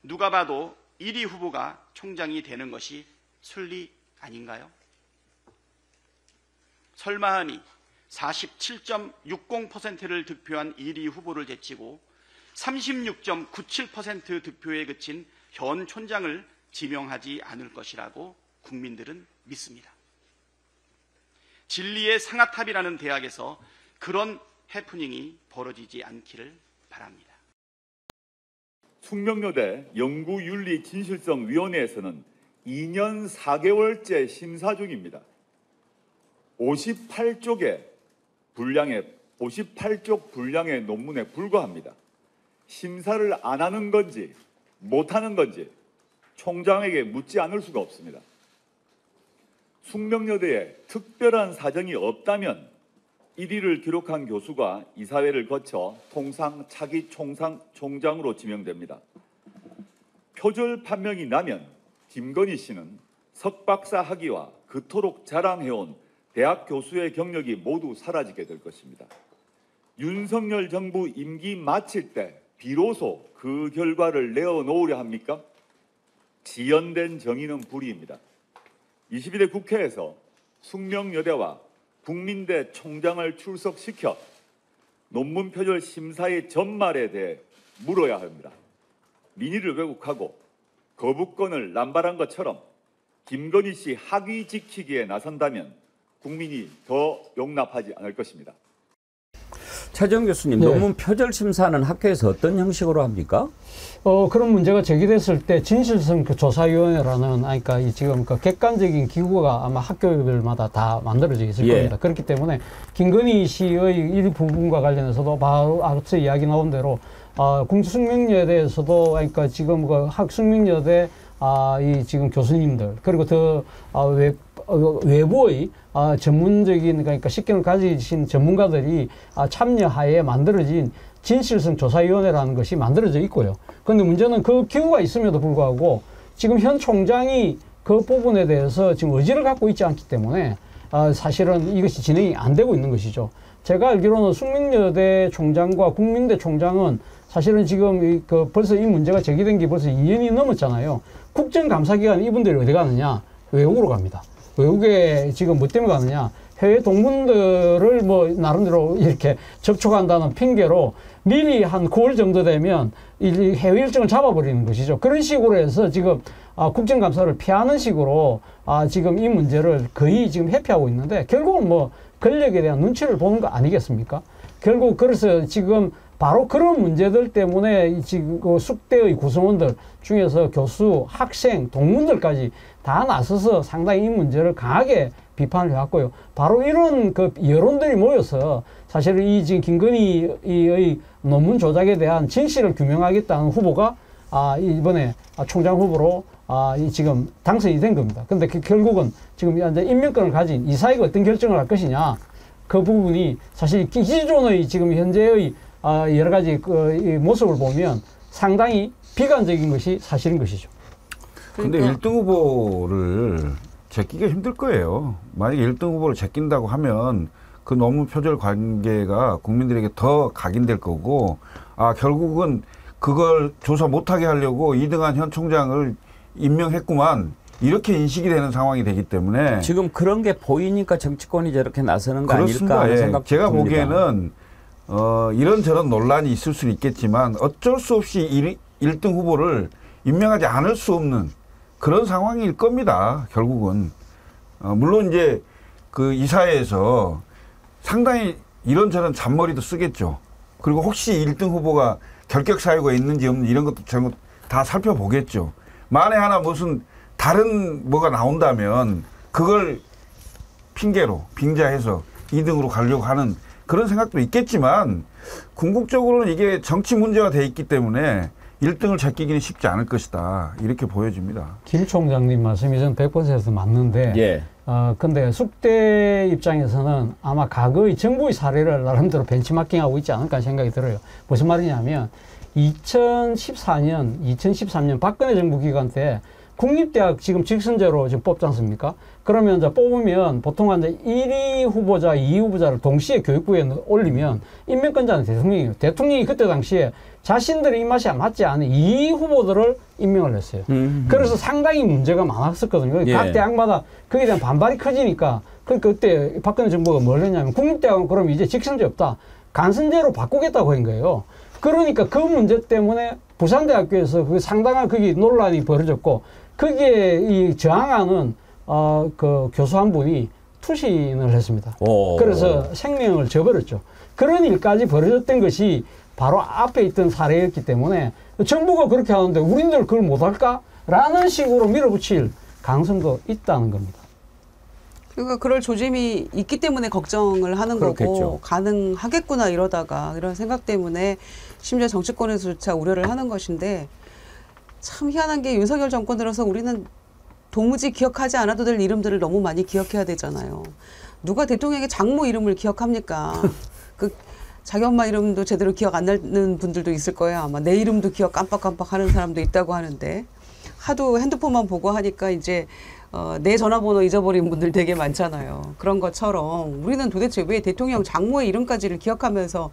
누가 봐도 1위 후보가 총장이 되는 것이 순리 아닌가요? 설마하니 47.60%를 득표한 1위 후보를 제치고 36.97% 득표에 그친 현 총장을 지명하지 않을 것이라고 국민들은 믿습니다. 진리의 상아탑이라는 대학에서 그런 해프닝이 벌어지지 않기를 바랍니다. 숙명여대 연구윤리진실성위원회에서는 2년 4개월째 심사 중입니다. 58쪽 분량의 논문에 불과합니다. 심사를 안 하는 건지 못하는 건지 총장에게 묻지 않을 수가 없습니다. 숙명여대에 특별한 사정이 없다면 1위를 기록한 교수가 이사회를 거쳐 통상 차기 총장으로 지명됩니다. 표절 판명이 나면 김건희 씨는 석박사 학위와 그토록 자랑해온 대학 교수의 경력이 모두 사라지게 될 것입니다. 윤석열 정부 임기 마칠 때 비로소 그 결과를 내어놓으려 합니까? 지연된 정의는 불이입니다. 22대 국회에서 숙명여대와 국민대 총장을 출석시켜 논문 표절 심사의 전말에 대해 물어야 합니다. 민의를 왜곡하고 거부권을 남발한 것처럼 김건희 씨 학위 지키기에 나선다면 국민이 더 용납하지 않을 것입니다. 최재형 교수님, 네. 논문 표절 심사는 학교에서 어떤 형식으로 합니까? 그런 문제가 제기됐을 때 진실성 조사위원회라는, 그러니까 지금 그 객관적인 기구가 아마 학교별마다 다 만들어져 있을 겁니다. 그렇기 때문에 김건희 씨의 일부분과 관련해서도 바로 앞서 이야기 나온 대로 숙명여대에서도, 그러니까 지금 그 숙명여대 이 지금 교수님들, 그리고 더 외부의 전문적인, 그러니까 식견을 가지신 전문가들이 참여하에 만들어진 진실성 조사위원회라는 것이 만들어져 있고요. 그런데 문제는 그 기구가 있음에도 불구하고 지금 현 총장이 그 부분에 대해서 지금 의지를 갖고 있지 않기 때문에 사실은 이것이 진행이 안 되고 있는 것이죠. 제가 알기로는 숙명여대 총장과 국민대 총장은 사실은 지금 벌써 이 문제가 제기된 게 벌써 2년이 넘었잖아요. 국정감사기간 이분들이 어디 가느냐? 외국으로 갑니다. 외국에 지금 뭐 때문에 가느냐? 해외 동문들을 뭐 나름대로 이렇게 접촉한다는 핑계로 미리 한 9월 정도 되면 해외 일정을 잡아버리는 것이죠. 그런 식으로 해서 지금 국정감사를 피하는 식으로 지금 이 문제를 거의 지금 회피하고 있는데, 결국은 뭐 권력에 대한 눈치를 보는 거 아니겠습니까? 결국 그래서 지금 바로 그런 문제들 때문에 지금 그 숙대의 구성원들 중에서 교수, 학생, 동문들까지 다 나서서 상당히 이 문제를 강하게 비판을 해왔고요. 바로 이런 그 여론들이 모여서 사실 이 지금 김건희의 논문 조작에 대한 진실을 규명하겠다는 후보가 이번에 총장 후보로 지금 당선이 된 겁니다. 근데 결국은 지금 이제 임명권을 가진 이사회가 어떤 결정을 할 것이냐, 그 부분이 사실 기존의 지금 현재의 여러 가지 이 모습을 보면 상당히 비관적인 것이 사실인 것이죠. 근데 1등 후보를 제끼기가 힘들 거예요. 만약에 1등 후보를 제낀다고 하면 그 논문 표절 관계가 국민들에게 더 각인될 거고, 결국은 그걸 조사 못하게 하려고 2등한 현 총장을 임명했구만, 이렇게 인식이 되는 상황이 되기 때문에 지금 그런 게 보이니까 정치권이 저렇게 나서는 거 그렇습니다. 아닐까 하는 생각도 제가 듭니다. 보기에는 이런저런 논란이 있을 수는 있겠지만 어쩔 수 없이 1등 후보를 임명하지 않을 수 없는 그런 상황일 겁니다. 결국은 물론 이제 그 이사회에서 상당히 이런저런 잔머리도 쓰겠죠. 그리고 혹시 1등 후보가 결격 사유가 있는지 없는지 이런 것도 저런 것도 다 살펴보겠죠. 만에 하나 무슨 다른 뭐가 나온다면 그걸 핑계로 빙자해서 2등으로 가려고 하는 그런 생각도 있겠지만, 궁극적으로는 이게 정치 문제가 돼 있기 때문에 1등을 제끼기는 쉽지 않을 것이다, 이렇게 보여집니다. 김 총장님 말씀이 전 100% 맞는데, 근데 숙대 입장에서는 아마 과거의 정부의 사례를 나름대로 벤치마킹하고 있지 않을까 생각이 들어요. 무슨 말이냐면 2013년 박근혜 정부 기간 때 국립대학 지금 직선제로 지금 뽑지 않습니까? 그러면 이제 뽑으면 보통 이제 1위 후보자, 2위 후보자를 동시에 교육부에 올리면 임명권자는 대통령이에요. 대통령이 그때 당시에 자신들의 입맛이 맞지 않은 2위 후보들을 임명을 했어요. 그래서 상당히 문제가 많았었거든요. 각 대학마다 거기에 대한 반발이 커지니까 그때 박근혜 정부가 뭘 했냐면 국립대학은 그럼 이제 직선제 없다, 간선제로 바꾸겠다고 한 거예요. 그러니까 그 문제 때문에 부산대학교에서 그 상당한 거기 논란이 벌어졌고, 거기에 이 저항하는 그 교수 한 분이 투신을 했습니다. 그래서 생명을 저버렸죠. 그런 일까지 벌어졌던 것이 바로 앞에 있던 사례였기 때문에 정부가 그렇게 하는데 우리들 그걸 못할까라는 식으로 밀어붙일 가능성도 있다는 겁니다. 그러니까 그럴 조짐이 있기 때문에 걱정을 하는 그렇겠죠. 거고 가능하겠구나 이러다가 이런 생각 때문에 심지어 정치권에서조차 우려를 하는 것인데 참 희한한 게 윤석열 정권 들어서 우리는 도무지 기억하지 않아도 될 이름들을 너무 많이 기억해야 되잖아요. 누가 대통령의 장모 이름을 기억합니까? 그 자기 엄마 이름도 제대로 기억 안 나는 분들도 있을 거예요. 아마 내 이름도 기억 깜빡깜빡 하는 사람도 있다고 하는데 하도 핸드폰만 보고 하니까 이제 내 전화번호 잊어버린 분들 되게 많잖아요. 그런 것처럼 우리는 도대체 왜 대통령 장모의 이름까지를 기억하면서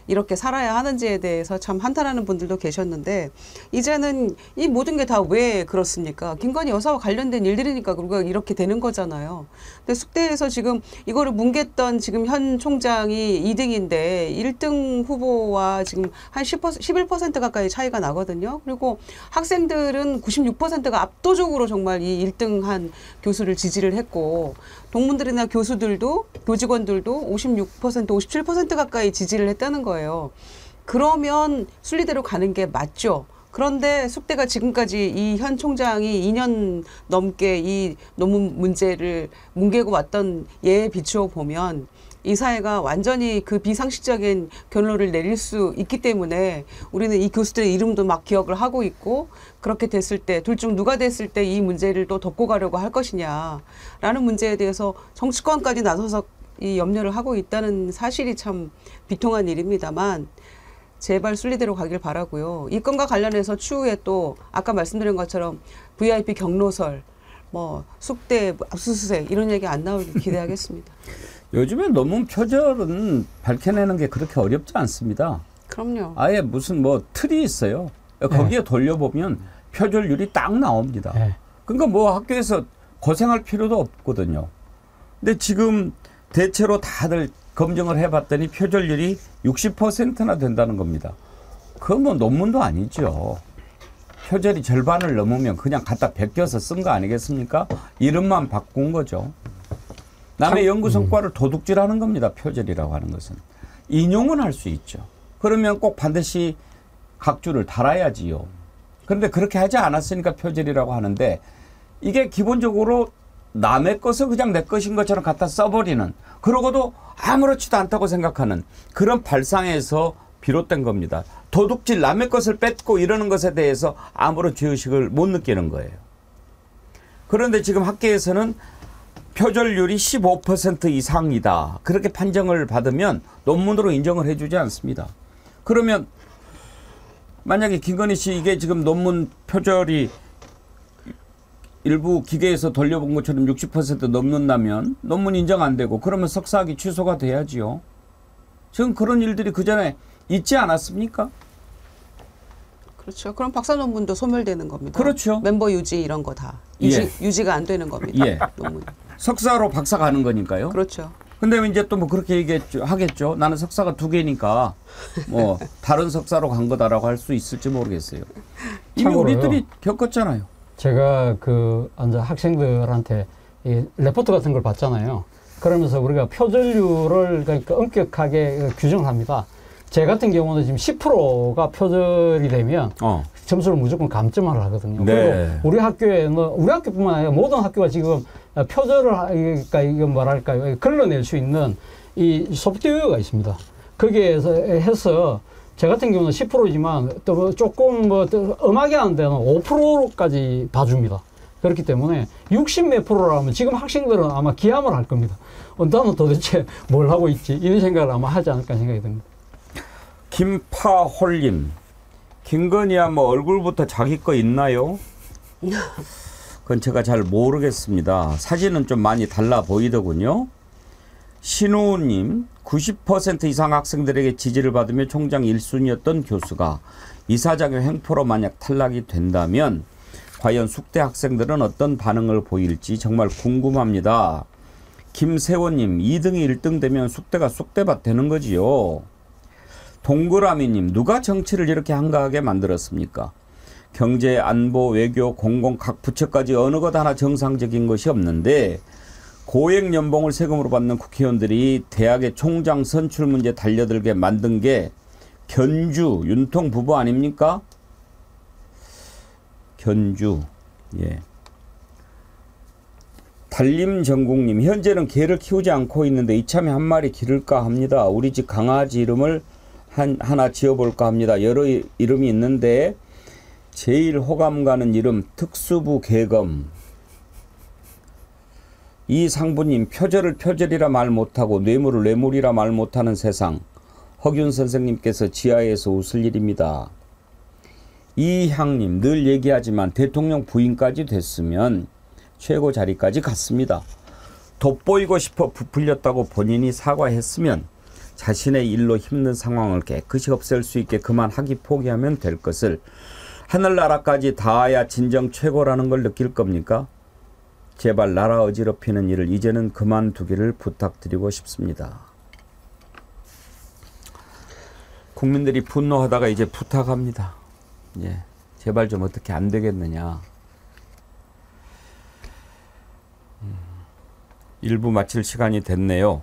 이렇게 살아야 하는지에 대해서 참 한탄하는 분들도 계셨는데 이제는 이 모든 게 다 왜 그렇습니까? 김건희 여사와 관련된 일들이니까 그리고 이렇게 되는 거잖아요. 근데 숙대에서 지금 이거를 뭉갰던 지금 현 총장이 2등인데 1등 후보와 지금 한 11% 가까이 차이가 나거든요. 그리고 학생들은 96%가 압도적으로 정말 이 1등한 교수를 지지를 했고 동문들이나 교수들도 교직원들도 56%, 57% 가까이 지지를 했다는 거예요. 그러면 순리대로 가는 게 맞죠. 그런데 숙대가 지금까지 이 현 총장이 2년 넘게 이 논문 문제를 뭉개고 왔던 예에 비추어 보면 이 사회가 완전히 그 비상식적인 결론을 내릴 수 있기 때문에 우리는 이 교수들의 이름도 막 기억을 하고 있고 그렇게 됐을 때 둘 중 누가 됐을 때 이 문제를 또 덮고 가려고 할 것이냐라는 문제에 대해서 정치권까지 나서서 이 염려를 하고 있다는 사실이 참 비통한 일입니다만 제발 순리대로 가길 바라고요. 이 건과 관련해서 추후에 또 아까 말씀드린 것처럼 VIP 경로설, 뭐 숙대 압수수색 이런 얘기 안 나오길 기대하겠습니다. 요즘에 논문 표절은 밝혀내는 게 그렇게 어렵지 않습니다. 그럼요. 아예 무슨 뭐 틀이 있어요. 거기에 돌려보면 표절률이 딱 나옵니다. 그러니까 뭐 학교에서 고생할 필요도 없거든요. 근데 지금 대체로 다들 검증을 해봤더니 표절률이 60%나 된다는 겁니다. 그건 뭐 논문도 아니죠. 표절이 절반을 넘으면 그냥 갖다 베껴서 쓴 거 아니겠습니까? 이름만 바꾼 거죠. 남의 연구 성과를 도둑질하는 겁니다. 표절이라고 하는 것은. 인용은 할 수 있죠. 그러면 꼭 반드시 각주를 달아야지요. 그런데 그렇게 하지 않았으니까 표절이라고 하는데 이게 기본적으로 남의 것을 그냥 내 것인 것처럼 갖다 써버리는 그러고도 아무렇지도 않다고 생각하는 그런 발상에서 비롯된 겁니다. 도둑질 남의 것을 뺏고 이러는 것에 대해서 아무런 죄의식을 못 느끼는 거예요. 그런데 지금 학계에서는 표절률이 15% 이상이다. 그렇게 판정을 받으면 논문으로 인정을 해주지 않습니다. 그러면 만약에 김건희 씨 이게 지금 논문 표절이 일부 기계에서 돌려본 것처럼 60% 넘는다면 논문 인정 안 되고 그러면 석사학위 취소가 돼야지요. 지금 그런 일들이 그전에 있지 않았습니까? 그렇죠. 그럼 박사 논문도 소멸되는 겁니다. 그렇죠. 멤버 유지 이런 거 다 유지가 안 되는 겁니다. 논문. 석사로 박사 가는 거니까요. 그렇죠. 근데 이제 또 뭐 그렇게 하겠죠. 나는 석사가 2개니까 뭐 다른 석사로 간 거다라고 할 수 있을지 모르겠어요. 이미 우리들이 겪었잖아요. 제가 그 학생들한테 이 레포트 같은 걸 봤잖아요. 그러면서 우리가 표절률을 그러니까 엄격하게 규정합니다. 제 같은 경우는 지금 10%가 표절이 되면 점수를 무조건 감점을 하거든요. 네. 그리고 우리 학교에는 우리 학교뿐만 아니라 모든 학교가 지금 표절을 그러니까 이거 뭐랄까요 걸러낼 수 있는 이 소프트웨어가 있습니다. 거기에서 해서 제 같은 경우는 10%지만 또 조금 뭐 엄하게 하는 데는 5%까지 봐줍니다. 그렇기 때문에 60몇 %라면 지금 학생들은 아마 기함을 할 겁니다. 나는 도대체 뭘 하고 있지? 이런 생각을 아마 하지 않을까 생각이 듭니다. 김파홀님, 김건희야 뭐 얼굴부터 자기 거 있나요? 그건 제가 잘 모르겠습니다. 사진은 좀 많이 달라 보이더군요. 신우님, 90% 이상 학생들에게 지지를 받으며 총장 1순위였던 교수가 이사장의 횡포로 만약 탈락이 된다면 과연 숙대 학생들은 어떤 반응을 보일지 정말 궁금합니다. 김세원님, 2등이 1등 되면 숙대가 쑥대밭 되는 거지요. 동그라미님, 누가 정치를 이렇게 한가하게 만들었습니까? 경제, 안보, 외교, 공공 각 부처까지 어느 것 하나 정상적인 것이 없는데 고액 연봉을 세금으로 받는 국회의원들이 대학의 총장 선출 문제 달려들게 만든 게 견주 윤통 부부 아닙니까? 견주. 예. 달림전국님, 현재는 개를 키우지 않고 있는데 이참에 한 마리 기를까 합니다. 우리 집 강아지 이름을 하나 지어볼까 합니다. 여러 이름이 있는데 제일 호감 가는 이름 특수부 개검. 이 상부님, 표절을 표절이라 말 못하고 뇌물을 뇌물이라 말 못하는 세상. 허균 선생님께서 지하에서 웃을 일입니다. 이향님, 늘 얘기하지만 대통령 부인까지 됐으면 최고 자리까지 갔습니다. 돋보이고 싶어 부풀렸다고 본인이 사과했으면 자신의 일로 힘든 상황을 깨끗이 없앨 수 있게 그만 하기 포기하면 될 것을 하늘나라까지 닿아야 진정 최고라는 걸 느낄 겁니까? 제발 나라 어지럽히는 일을 이제는 그만두기를 부탁드리고 싶습니다. 국민들이 분노하다가 이제 부탁합니다. 예, 제발 좀 어떻게 안 되겠느냐. 1부 마칠 시간이 됐네요.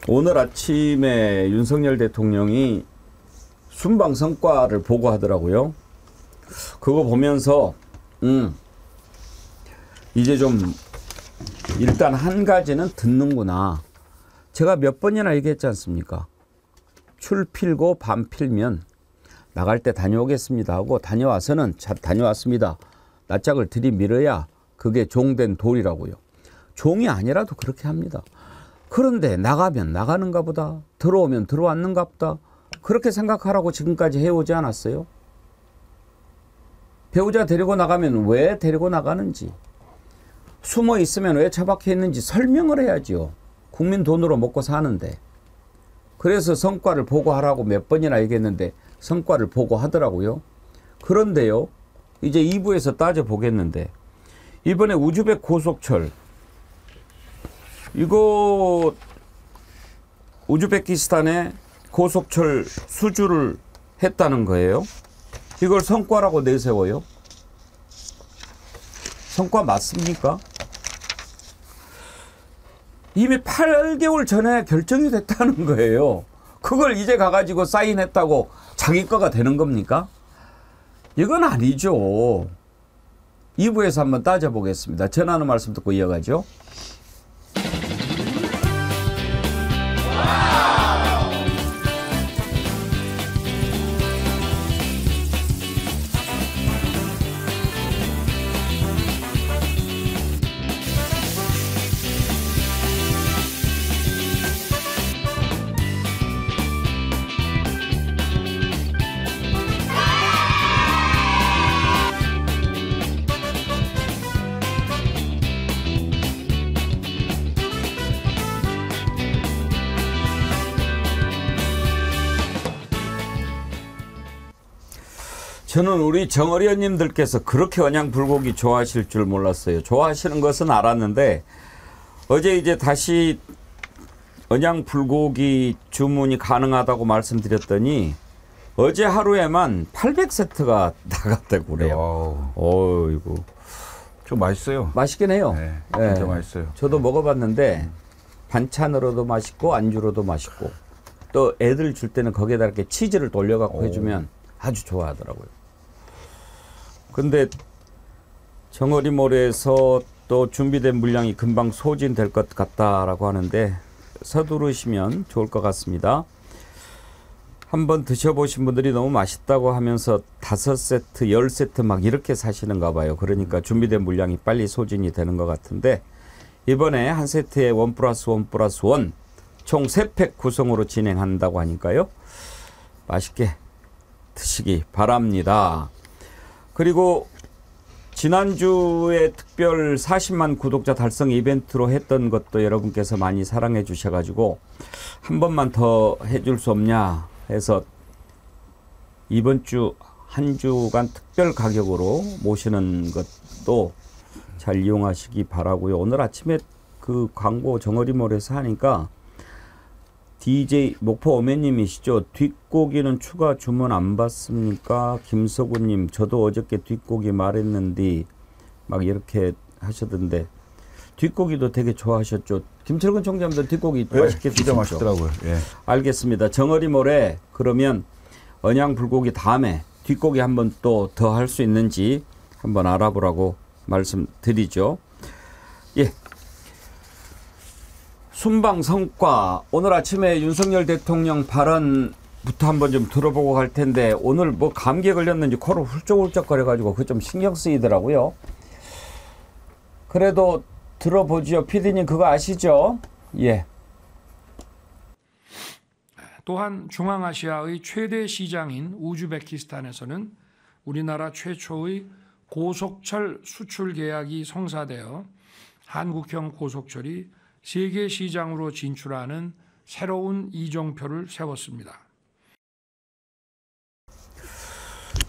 오늘 아침에 윤석열 대통령이 순방 성과를 보고하더라고요. 그거 보면서 이제 좀 일단 한 가지는 듣는구나. 제가 몇 번이나 얘기했지 않습니까? 출 필고 밤 필면 나갈 때 다녀오겠습니다 하고 다녀와서는 다녀왔습니다. 낯짝을 들이밀어야 그게 종된 도리라고요. 종이 아니라도 그렇게 합니다. 그런데 나가면 나가는가 보다. 들어오면 들어왔는가 보다. 그렇게 생각하라고 지금까지 해오지 않았어요? 배우자 데리고 나가면 왜 데리고 나가는지, 숨어 있으면 왜 처박혀 있는지 설명을 해야지요. 국민 돈으로 먹고 사는데. 그래서 성과를 보고하라고 몇 번이나 얘기했는데 성과를 보고하더라고요. 그런데요, 이제 2부에서 따져보겠는데 이번에 우즈벡 고속철, 이거 우즈베키스탄에 고속철 수주를 했다는 거예요. 이걸 성과라고 내세워요? 성과 맞습니까? 이미 8개월 전에 결정이 됐다는 거예요. 그걸 이제 가가지고 사인했다고 자기 거가 되는 겁니까? 이건 아니죠. 2부에서 한번 따져보겠습니다. 전하는 말씀 듣고 이어가죠. 저는 우리 정어리 의원님들께서 그렇게 언양불고기 좋아하실 줄 몰랐어요. 좋아하시는 것은 알았는데 어제 이제 다시 언양불고기 주문이 가능하다고 말씀드렸더니 어제 하루에만 800세트가 나갔다고 그래요. 어이구. 좀 맛있어요. 맛있긴 해요. 네, 진짜 맛있어요. 저도 먹어봤는데 반찬으로도 맛있고 안주로도 맛있고 또 애들 줄 때는 거기에다 이렇게 치즈를 돌려갖고 해주면 아주 좋아하더라고요. 근데 정어리몰에서 또 준비된 물량이 금방 소진될 것 같다라고 하는데 서두르시면 좋을 것 같습니다. 한번 드셔보신 분들이 너무 맛있다고 하면서 5세트, 10세트 막 이렇게 사시는가 봐요. 그러니까 준비된 물량이 빨리 소진이 되는 것 같은데 이번에 한 세트에 1+1+1 총 3팩 구성으로 진행한다고 하니까요. 맛있게 드시기 바랍니다. 그리고 지난주에 특별 40만 구독자 달성 이벤트로 했던 것도 여러분께서 많이 사랑해 주셔가지고 한 번만 더 해줄 수 없냐 해서 이번 주 한 주간 특별 가격으로 모시는 것도 잘 이용하시기 바라고요. 오늘 아침에 그 광고 정어리몰에서 하니까 DJ 목포 어매님이시죠. 뒷고기는 추가 주문 안 받습니까? 김서구님, 저도 어저께 뒷고기 말했는데 막 이렇게 하시던데 뒷고기도 되게 좋아하셨죠. 김철근 총장도 뒷고기 맛있게 진짜 드시죠? 맛있더라고요. 예. 알겠습니다. 정어리 모레 그러면 언양 불고기 다음에 뒷고기 한번 또 더 할 수 있는지 한번 알아보라고 말씀드리죠. 예. 순방 성과 오늘 아침에 윤석열 대통령 발언부터 한번 좀 들어보고 갈 텐데 오늘 뭐 감기에 걸렸는지 코를 훌쩍훌쩍 거려가지고 그거 좀 신경 쓰이더라고요. 그래도 들어보지요. PD님 그거 아시죠? 예. 또한 중앙아시아의 최대 시장인 우즈베키스탄에서는 우리나라 최초의 고속철 수출 계약이 성사되어 한국형 고속철이 세계 시장으로 진출하는 새로운 이정표를 세웠습니다.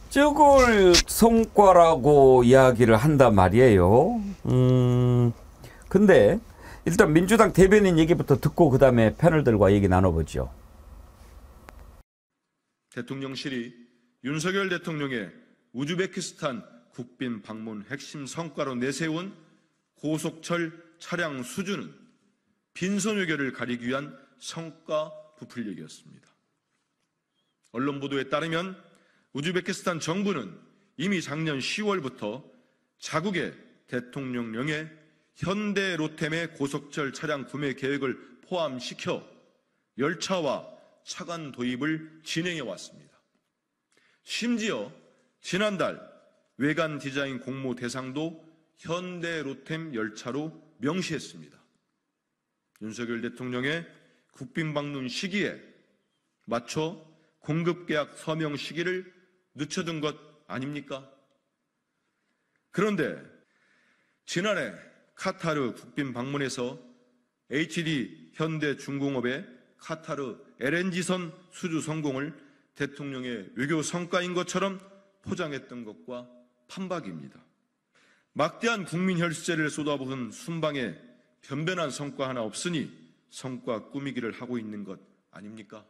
저걸 성과라고 이야기를 한단 말이에요. 근데 일단 민주당 대변인 얘기부터 듣고 그다음에 패널들과 얘기 나눠보죠. 대통령실이 윤석열 대통령의 우즈베키스탄 국빈 방문 핵심 성과로 내세운 고속철 차량 수주는 빈손 외교를 가리기 위한 성과 부풀리기였습니다. 언론 보도에 따르면 우즈베키스탄 정부는 이미 작년 10월부터 자국의 대통령령에 현대 로템의 고속철 차량 구매 계획을 포함시켜 열차와 차관 도입을 진행해 왔습니다. 심지어 지난달 외관 디자인 공모 대상도 현대 로템 열차로 명시했습니다. 윤석열 대통령의 국빈 방문 시기에 맞춰 공급계약 서명 시기를 늦춰둔 것 아닙니까? 그런데 지난해 카타르 국빈 방문에서 HD 현대중공업의 카타르 LNG선 수주 성공을 대통령의 외교 성과인 것처럼 포장했던 것과 판박입니다. 막대한 국민 혈세를 쏟아부은 순방에 변변한 성과 하나 없으니 성과 꾸미기를 하고 있는 것 아닙니까?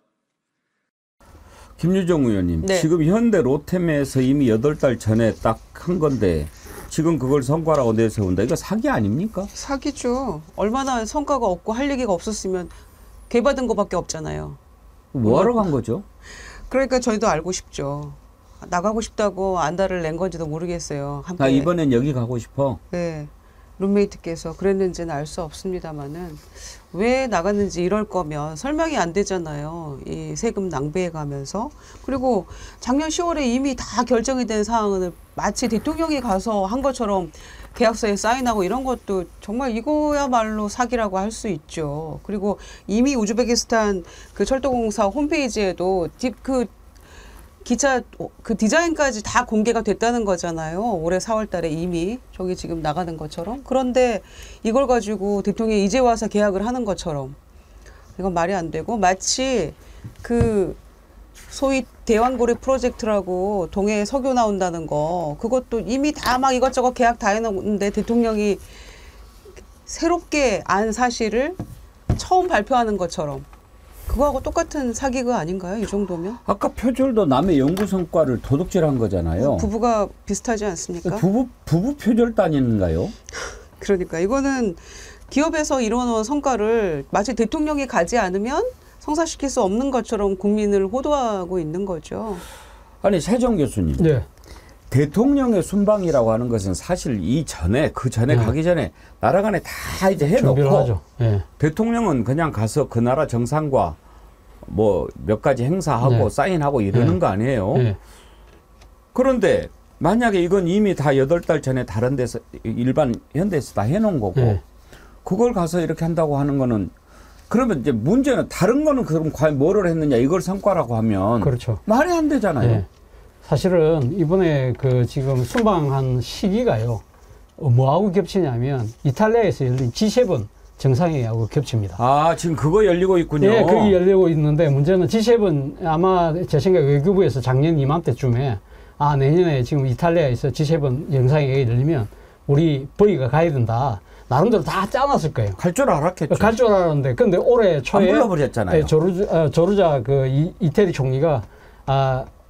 김유정 의원님, 네. 지금 현대 로템에서 이미 8달 전에 딱 한 건데 지금 그걸 성과라고 내세운다. 이거 사기 아닙니까? 사기죠. 얼마나 성과가 없고 할 얘기가 없었으면 개받은 거밖에 없잖아요. 뭐하러 간 거죠? 그러니까 저희도 알고 싶죠. 나가고 싶다고 안달을 낸 건지도 모르겠어요. 함께. 나 이번엔 여기 가고 싶어. 네. 룸메이트께서 그랬는지는 알 수 없습니다만은 왜 나갔는지 이럴 거면 설명이 안 되잖아요. 이 세금 낭비해 가면서. 그리고 작년 10월에 이미 다 결정이 된 사항을 마치 대통령이 가서 한 것처럼 계약서에 사인하고 이런 것도 정말 이거야말로 사기라고 할 수 있죠. 그리고 이미 우즈베키스탄 그 철도공사 홈페이지에도 기차 그 디자인까지 다 공개가 됐다는 거잖아요. 올해 4월 달에 이미 저기 지금 나가는 것처럼. 그런데 이걸 가지고 대통령이 이제 와서 계약을 하는 것처럼 이건 말이 안 되고 마치 그 소위 대왕고래 프로젝트라고 동해에 석유 나온다는 거 그것도 이미 다 막 이것저것 계약 다 해놓는데 대통령이 새롭게 안 사실을 처음 발표하는 것처럼 그거하고 똑같은 사기가 아닌가요? 이 정도면? 아까 표절도 남의 연구 성과를 도둑질한 거잖아요. 부부가 비슷하지 않습니까? 부부 표절단인가요? 그러니까 이거는 기업에서 이뤄놓은 성과를 마치 대통령이 가지 않으면 성사시킬 수 없는 것처럼 국민을 호도하고 있는 거죠. 아니 세정 교수님. 네. 대통령의 순방이라고 하는 것은 사실 그 전에 가기 전에 나라 간에 다 이제 해놓고 대통령은 그냥 가서 그 나라 정상과 뭐 몇 가지 행사하고 사인하고 이러는 거 아니에요. 그런데 만약에 이건 이미 다 8달 전에 다른 데서 일반 현대에서 다 해놓은 거고 그걸 가서 이렇게 한다고 하는 거는 그러면 이제 문제는 다른 거는 그럼 과연 뭐를 했느냐 이걸 성과라고 하면 그렇죠. 말이 안 되잖아요. 사실은 이번에 그 지금 순방한 시기가요. 뭐하고 겹치냐면 이탈리아에서 열린 G7 정상회의하고 겹칩니다. 아, 지금 그거 열리고 있군요. 네, 그게 열리고 있는데 문제는 G7 아마 제 생각에 외교부에서 작년 이맘때쯤에 내년에 지금 이탈리아에서 G7 정상회의 열리면 우리 버리가 가야 된다. 나름대로 다 짜놨을 거예요. 갈 줄 알았겠죠. 갈 줄 알았는데 근데 올해 초에 안 불러버렸잖아요. 조르자 이태리 총리가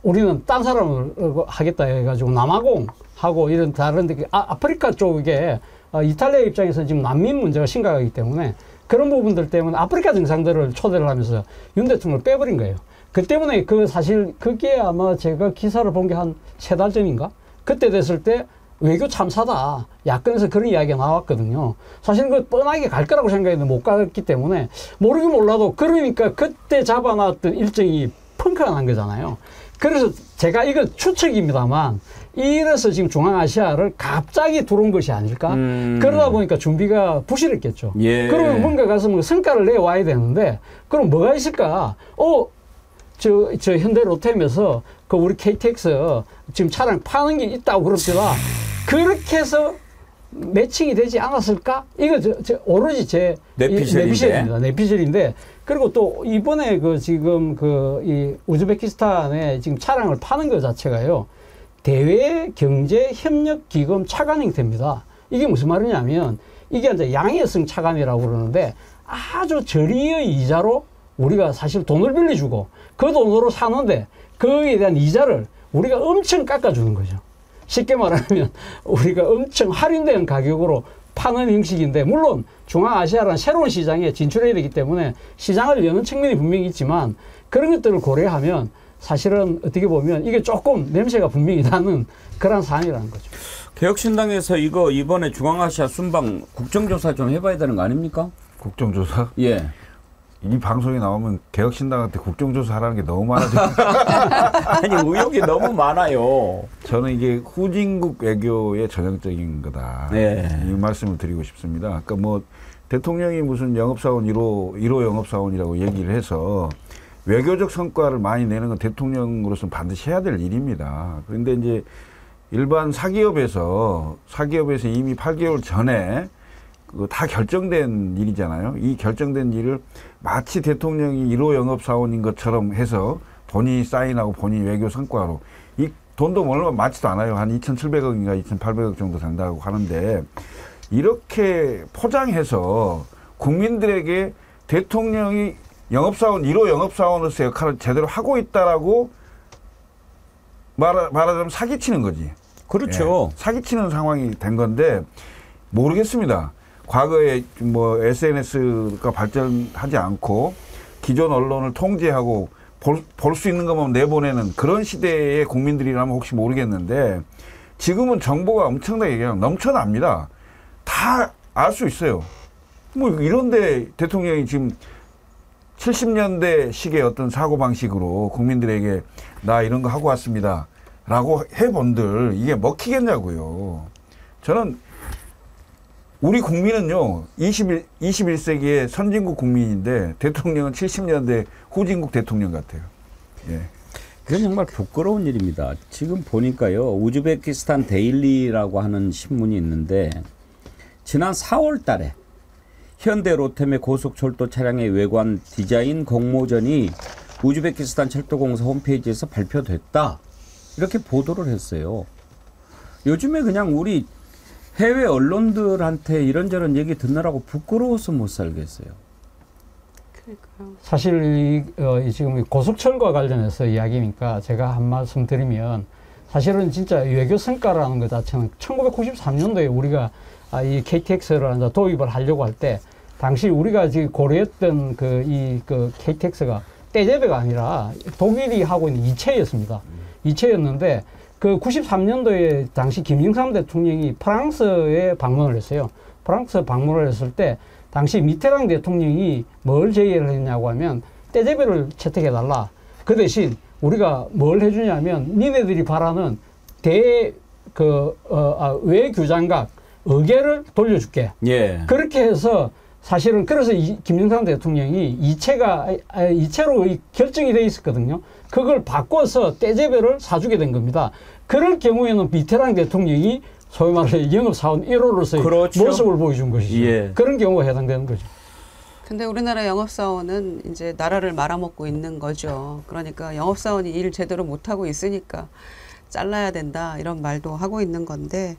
우리는 딴 사람을 하겠다 해가지고 남아공 하고 이런 다른 데 아프리카 쪽에 이탈리아 입장에서 지금 난민 문제가 심각하기 때문에 그런 부분들 때문에 아프리카 정상들을 초대를 하면서 윤 대통령을 빼버린 거예요. 그 때문에 사실 그게 아마 제가 기사를 본 게 한 3달 전인가? 그때 됐을 때 외교 참사다. 야권에서 그런 이야기가 나왔거든요. 사실은 그 뻔하게 갈 거라고 생각했는데 못 갔기 때문에 모르긴 몰라도 그러니까 그때 잡아놨던 일정이 펑크가 난 거잖아요. 그래서 제가 이거 추측입니다만 이래서 지금 중앙아시아를 갑자기 들어온 것이 아닐까? 그러다 보니까 준비가 부실했겠죠. 예. 그러면 뭔가 가서 뭐 성과를 내와야 되는데 그럼 뭐가 있을까? 저 현대 로템에서 그 우리 KTX 지금 차량 파는 게 있다고 그럽니다. 그렇게 해서 매칭이 되지 않았을까? 이거 오로지 제 내피셜입니다. 내피셜인데 그리고 또 이번에 지금 이 우즈베키스탄에 지금 차량을 파는 것 자체가요. 대외 경제 협력 기금 차관 형태입니다. 이게 무슨 말이냐면 이게 이제 양해성 차관이라고 그러는데 아주 저리의 이자로 우리가 사실 돈을 빌려주고 그 돈으로 사는데 그에 대한 이자를 우리가 엄청 깎아주는 거죠. 쉽게 말하면 우리가 엄청 할인된 가격으로 파는 형식인데 물론 중앙아시아라는 새로운 시장에 진출해야 되기 때문에 시장을 여는 측면이 분명히 있지만 그런 것들을 고려하면 사실은 어떻게 보면 이게 조금 냄새가 분명히 나는 그런 사안이라는 거죠. 개혁신당에서 이거 이번에 중앙아시아 순방 국정조사 좀 해봐야 되는 거 아닙니까? 국정조사? 예. 이 방송에 나오면 개혁신당한테 국정조사 하라는 게 너무 많아져. 아니 의혹이 너무 많아요. 저는 이게 후진국 외교의 전형적인 거다. 네. 이 말씀을 드리고 싶습니다. 아까 뭐 대통령이 무슨 영업사원 1호 영업사원이라고 얘기를 해서 외교적 성과를 많이 내는 건 대통령으로서는 반드시 해야 될 일입니다. 그런데 이제 일반 사기업에서 이미 8개월 전에 다 결정된 일이잖아요. 이 결정된 일을 마치 대통령이 1호 영업사원인 것처럼 해서 본인이 사인하고 본인이 외교 성과로 이 돈도 얼마 많지도 않아요. 한 2,700억인가 2,800억 정도 된다고 하는데 이렇게 포장해서 국민들에게 대통령이 영업사원 1호 영업사원으로서 역할을 제대로 하고 있다라고 말하자면 사기치는 거지. 그렇죠. 예, 사기치는 상황이 된 건데 모르겠습니다. 과거에 뭐 SNS가 발전하지 않고 기존 언론을 통제하고 볼 수 있는 것만 내보내는 그런 시대의 국민들이라면 혹시 모르겠는데 지금은 정보가 엄청나게 그냥 넘쳐납니다. 다 알 수 있어요. 뭐 이런데 대통령이 지금 70년대 식의 어떤 사고방식으로 국민들에게 나 이런 거 하고 왔습니다. 라고 해본들 이게 먹히겠냐고요. 저는 우리 국민은요, 21세기의 선진국 국민인데 대통령은 70년대 후진국 대통령 같아요. 예. 그건 정말 부끄러운 일입니다. 지금 보니까요, 우즈베키스탄 데일리라고 하는 신문이 있는데 지난 4월 달에 현대 로템의 고속철도 차량의 외관 디자인 공모전이 우즈베키스탄 철도공사 홈페이지에서 발표됐다. 이렇게 보도를 했어요. 요즘에 그냥 우리 해외 언론들한테 이런저런 얘기 듣느라고 부끄러워서 못 살겠어요. 그러니까요. 사실 지금 고속철과 관련해서 이야기니까 제가 한 말씀 드리면 사실은 진짜 외교 성과라는 것 자체는 1993년도에 우리가 이 KTX를 도입을 하려고 할 때 당시 우리가 지금 고려했던 그 KTX가 떼제베가 아니라 독일이 하고 있는 이체였습니다. 이체였는데 그 93년도에 당시 김영삼 대통령이 프랑스에 방문을 했어요. 프랑스 방문을 했을 때 당시 미테랑 대통령이 뭘 제의를 했냐고 하면 떼제베를 채택해달라. 그 대신 우리가 뭘 해주냐면 니네들이 바라는 외교장각 의계를 돌려줄게. 예. 그렇게 해서 사실은 그래서 김영삼 대통령이 이체로 결정이 돼 있었거든요. 그걸 바꿔서 떼제베를 사주게 된 겁니다. 그럴 경우에는 미테랑 대통령이 소위 말해 영업사원 1호로서의 그렇죠. 모습을 보여준 것이죠. 예. 그런 경우가 해당되는 거죠. 근데 우리나라 영업사원은 이제 나라를 말아먹고 있는 거죠. 그러니까 영업사원이 일 제대로 못하고 있으니까 잘라야 된다 이런 말도 하고 있는 건데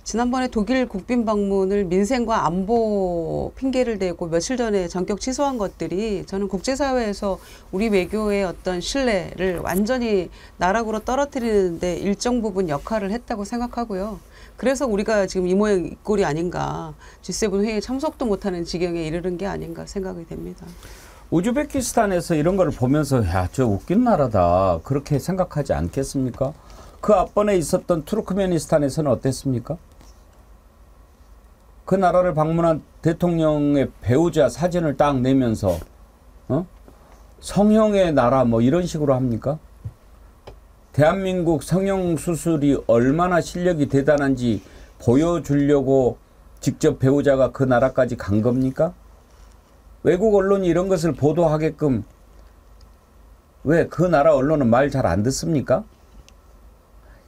지난번에 독일 국빈 방문을 민생과 안보 핑계를 대고 며칠 전에 전격 취소한 것들이 저는 국제사회에서 우리 외교의 어떤 신뢰를 완전히 나락으로 떨어뜨리는데 일정 부분 역할을 했다고 생각하고요. 그래서 우리가 지금 이 모양 이 꼴이 아닌가, G7 회의에 참석도 못하는 지경에 이르는 게 아닌가 생각이 됩니다. 우즈베키스탄에서 이런 걸 보면서 야, 저 웃긴 나라다 그렇게 생각하지 않겠습니까? 그 앞번에 있었던 투르크메니스탄에서는 어땠습니까? 그 나라를 방문한 대통령의 배우자 사진을 딱 내면서 성형의 나라 뭐 이런 식으로 합니까? 대한민국 성형수술이 얼마나 실력이 대단한지 보여주려고 직접 배우자가 그 나라까지 간 겁니까? 외국 언론이 이런 것을 보도하게끔 왜 그 나라 언론은 말 잘 안 듣습니까?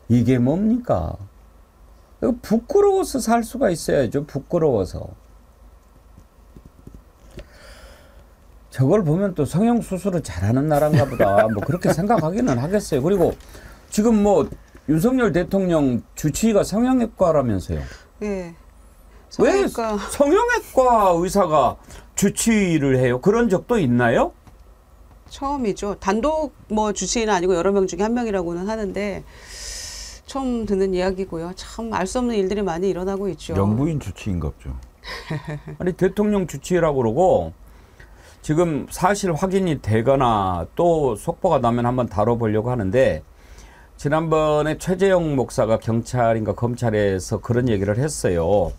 이게 뭡니까? 부끄러워서 살 수가 있어야죠. 부끄러워서. 저걸 보면 또 성형수술을 잘하는 나라인가 보다. 뭐 그렇게 생각하기는 하겠어요. 그리고 지금 뭐 윤석열 대통령 주치의가 성형외과라면서요. 예. 왜 성형외과 의사가 주치의를 해요? 그런 적도 있나요? 처음이죠. 단독 뭐 주치의는 아니고 여러 명 중에 한 명이라고는 하는데 처음 듣는 이야기고요. 참 알 수 없는 일들이 많이 일어나고 있죠. 영부인 주치의인가 보죠. 아니 대통령 주치의라고 그러고 지금 사실 확인이 되거나 또 속보가 나면 한번 다뤄보려고 하는데 지난번에 최재형 목사가 경찰인가 검찰에서 그런 얘기를 했어요.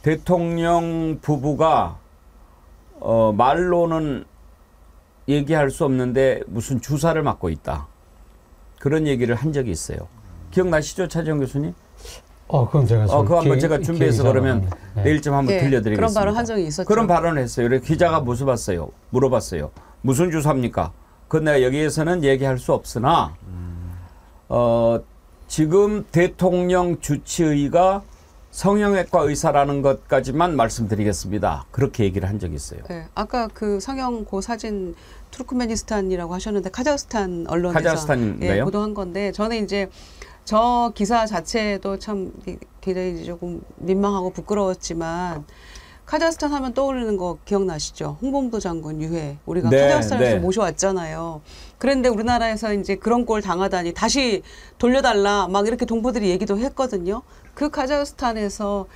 대통령 부부가 말로는 얘기할 수 없는데 무슨 주사를 맞고 있다. 그런 얘기를 한 적이 있어요. 기억나시죠, 차재형 교수님? 그건 제가 그거 한번 제가 준비해서 그러면 내일쯤 한번 들려드리겠습니다. 그런 발언 한 적이 있었죠. 그런 발언을 했어요. 그래서 기자가 물어봤어요. 무슨 주사입니까? 그건 내가 여기에서는 얘기할 수 없으나 지금 대통령 주치의가 성형외과 의사라는 것까지만 말씀드리겠습니다. 그렇게 얘기를 한 적이 있어요. 네, 아까 그 성형 고 사진 투르크메니스탄이라고 하셨는데 카자흐스탄 언론에서 예, 보도한 건데 저는 이제 저 기사 자체도 참 굉장히 조금 민망하고 부끄러웠지만 카자흐스탄 하면 떠오르는 거 기억나시죠? 홍범도 장군 유해 우리가 카자흐스탄에서 모셔왔잖아요. 그런데 우리나라에서 이제 그런 꼴 당하다니 다시 돌려달라 막 이렇게 동포들이 얘기도 했거든요. 그 카자흐스탄에서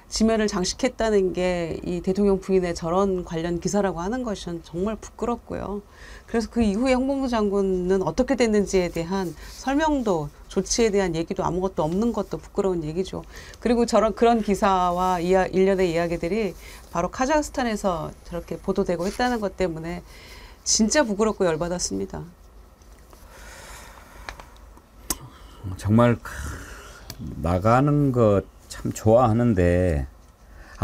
지면을 장식했다는 게 이 대통령 부인의 저런 관련 기사라고 하는 것은 정말 부끄럽고요. 그래서 그 이후에 홍범도 장군은 어떻게 됐는지에 대한 설명도 조치에 대한 얘기도 아무것도 없는 것도 부끄러운 얘기죠. 그리고 그런 기사와 일련의 이야기들이 바로 카자흐스탄에서 저렇게 보도되고 했다는 것 때문에 진짜 부끄럽고 열받았습니다. 정말 나가는 것 참 좋아하는데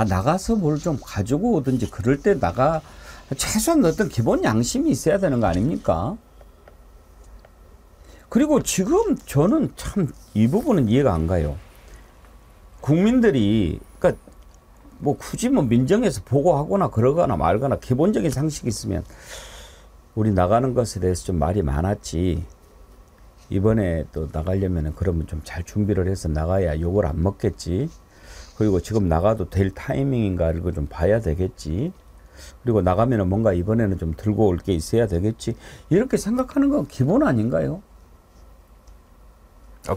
나가서 뭘 좀 가지고 오든지 그럴 때 최소한 어떤 기본 양심이 있어야 되는 거 아닙니까? 그리고 지금 저는 참 이 부분은 이해가 안 가요. 국민들이 그러니까 뭐 굳이 뭐 민정에서 보고하거나 그러거나 말거나 기본적인 상식이 있으면 우리 나가는 것에 대해서 좀 말이 많았지. 이번에 또 나가려면 그러면 좀 잘 준비를 해서 나가야 욕을 안 먹겠지. 그리고 지금 나가도 될 타이밍인가 이거 좀 봐야 되겠지. 그리고 나가면은 뭔가 이번에는 좀 들고 올 게 있어야 되겠지. 이렇게 생각하는 건 기본 아닌가요?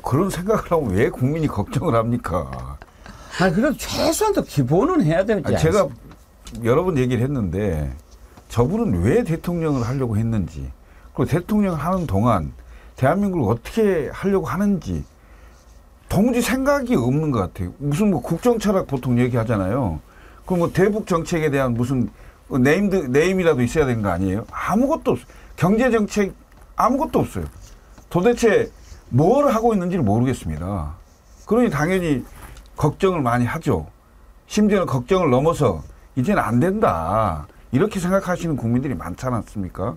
그런 생각을 하면 왜 국민이 걱정을 합니까? 그래도 최소한 더 기본은 해야 되지. 제가 여러 번 얘기를 했는데 저분은 왜 대통령을 하려고 했는지 그리고 대통령을 하는 동안 대한민국을 어떻게 하려고 하는지 도무지 생각이 없는 것 같아요. 무슨 뭐 국정철학 보통 얘기하잖아요. 그럼 뭐 대북 정책에 대한 무슨 네임이라도 있어야 되는 거 아니에요? 아무것도 없어요. 경제 정책 아무것도 없어요. 도대체 뭘 하고 있는지를 모르겠습니다. 그러니 당연히 걱정을 많이 하죠. 심지어는 걱정을 넘어서 이제는 안 된다. 이렇게 생각하시는 국민들이 많지 않았습니까?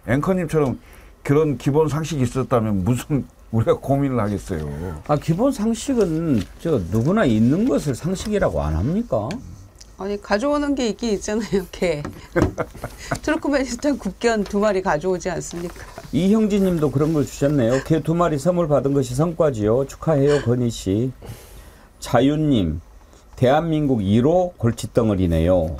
앵커님처럼 그런 기본 상식이 있었다면 무슨 우리가 고민을 하겠어요. 기본 상식은 누구나 있는 것을 상식이라고 안 합니까? 아니 가져오는 게 있긴 있잖아요. 개. 트루크메니스탄 국견 2마리 가져오지 않습니까? 이형진 님도 그런 걸 주셨네요. 개 2마리 선물 받은 것이 성과지요. 축하해요, 건희 씨. 자윤 님, 대한민국 1호 골칫덩어리네요.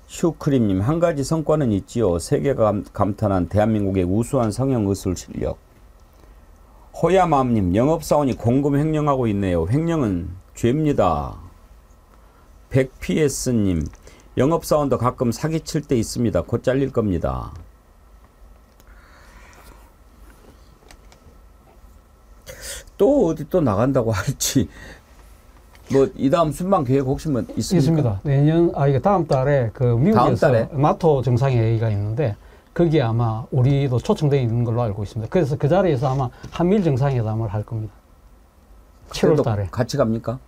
슈크림 님, 한 가지 성과는 있지요. 세계가 감탄한 대한민국의 우수한 성형 의술 실력. 호야마음 님, 영업사원이 공금 횡령하고 있네요. 횡령은 죄입니다. 백PS님, 영업사원도 가끔 사기칠 때 있습니다. 곧 잘릴 겁니다. 또 어디 또 나간다고 할지 뭐 이 다음 순방 계획 혹시 뭐 있습니까? 있습니다. 내년 이거 다음 달에 그 미국에서 나토 정상회의가 있는데 거기에 아마 우리도 초청되어 있는 걸로 알고 있습니다. 그래서 그 자리에서 아마 한미일 정상회담을 할 겁니다. 7월 달에. 같이 갑니까?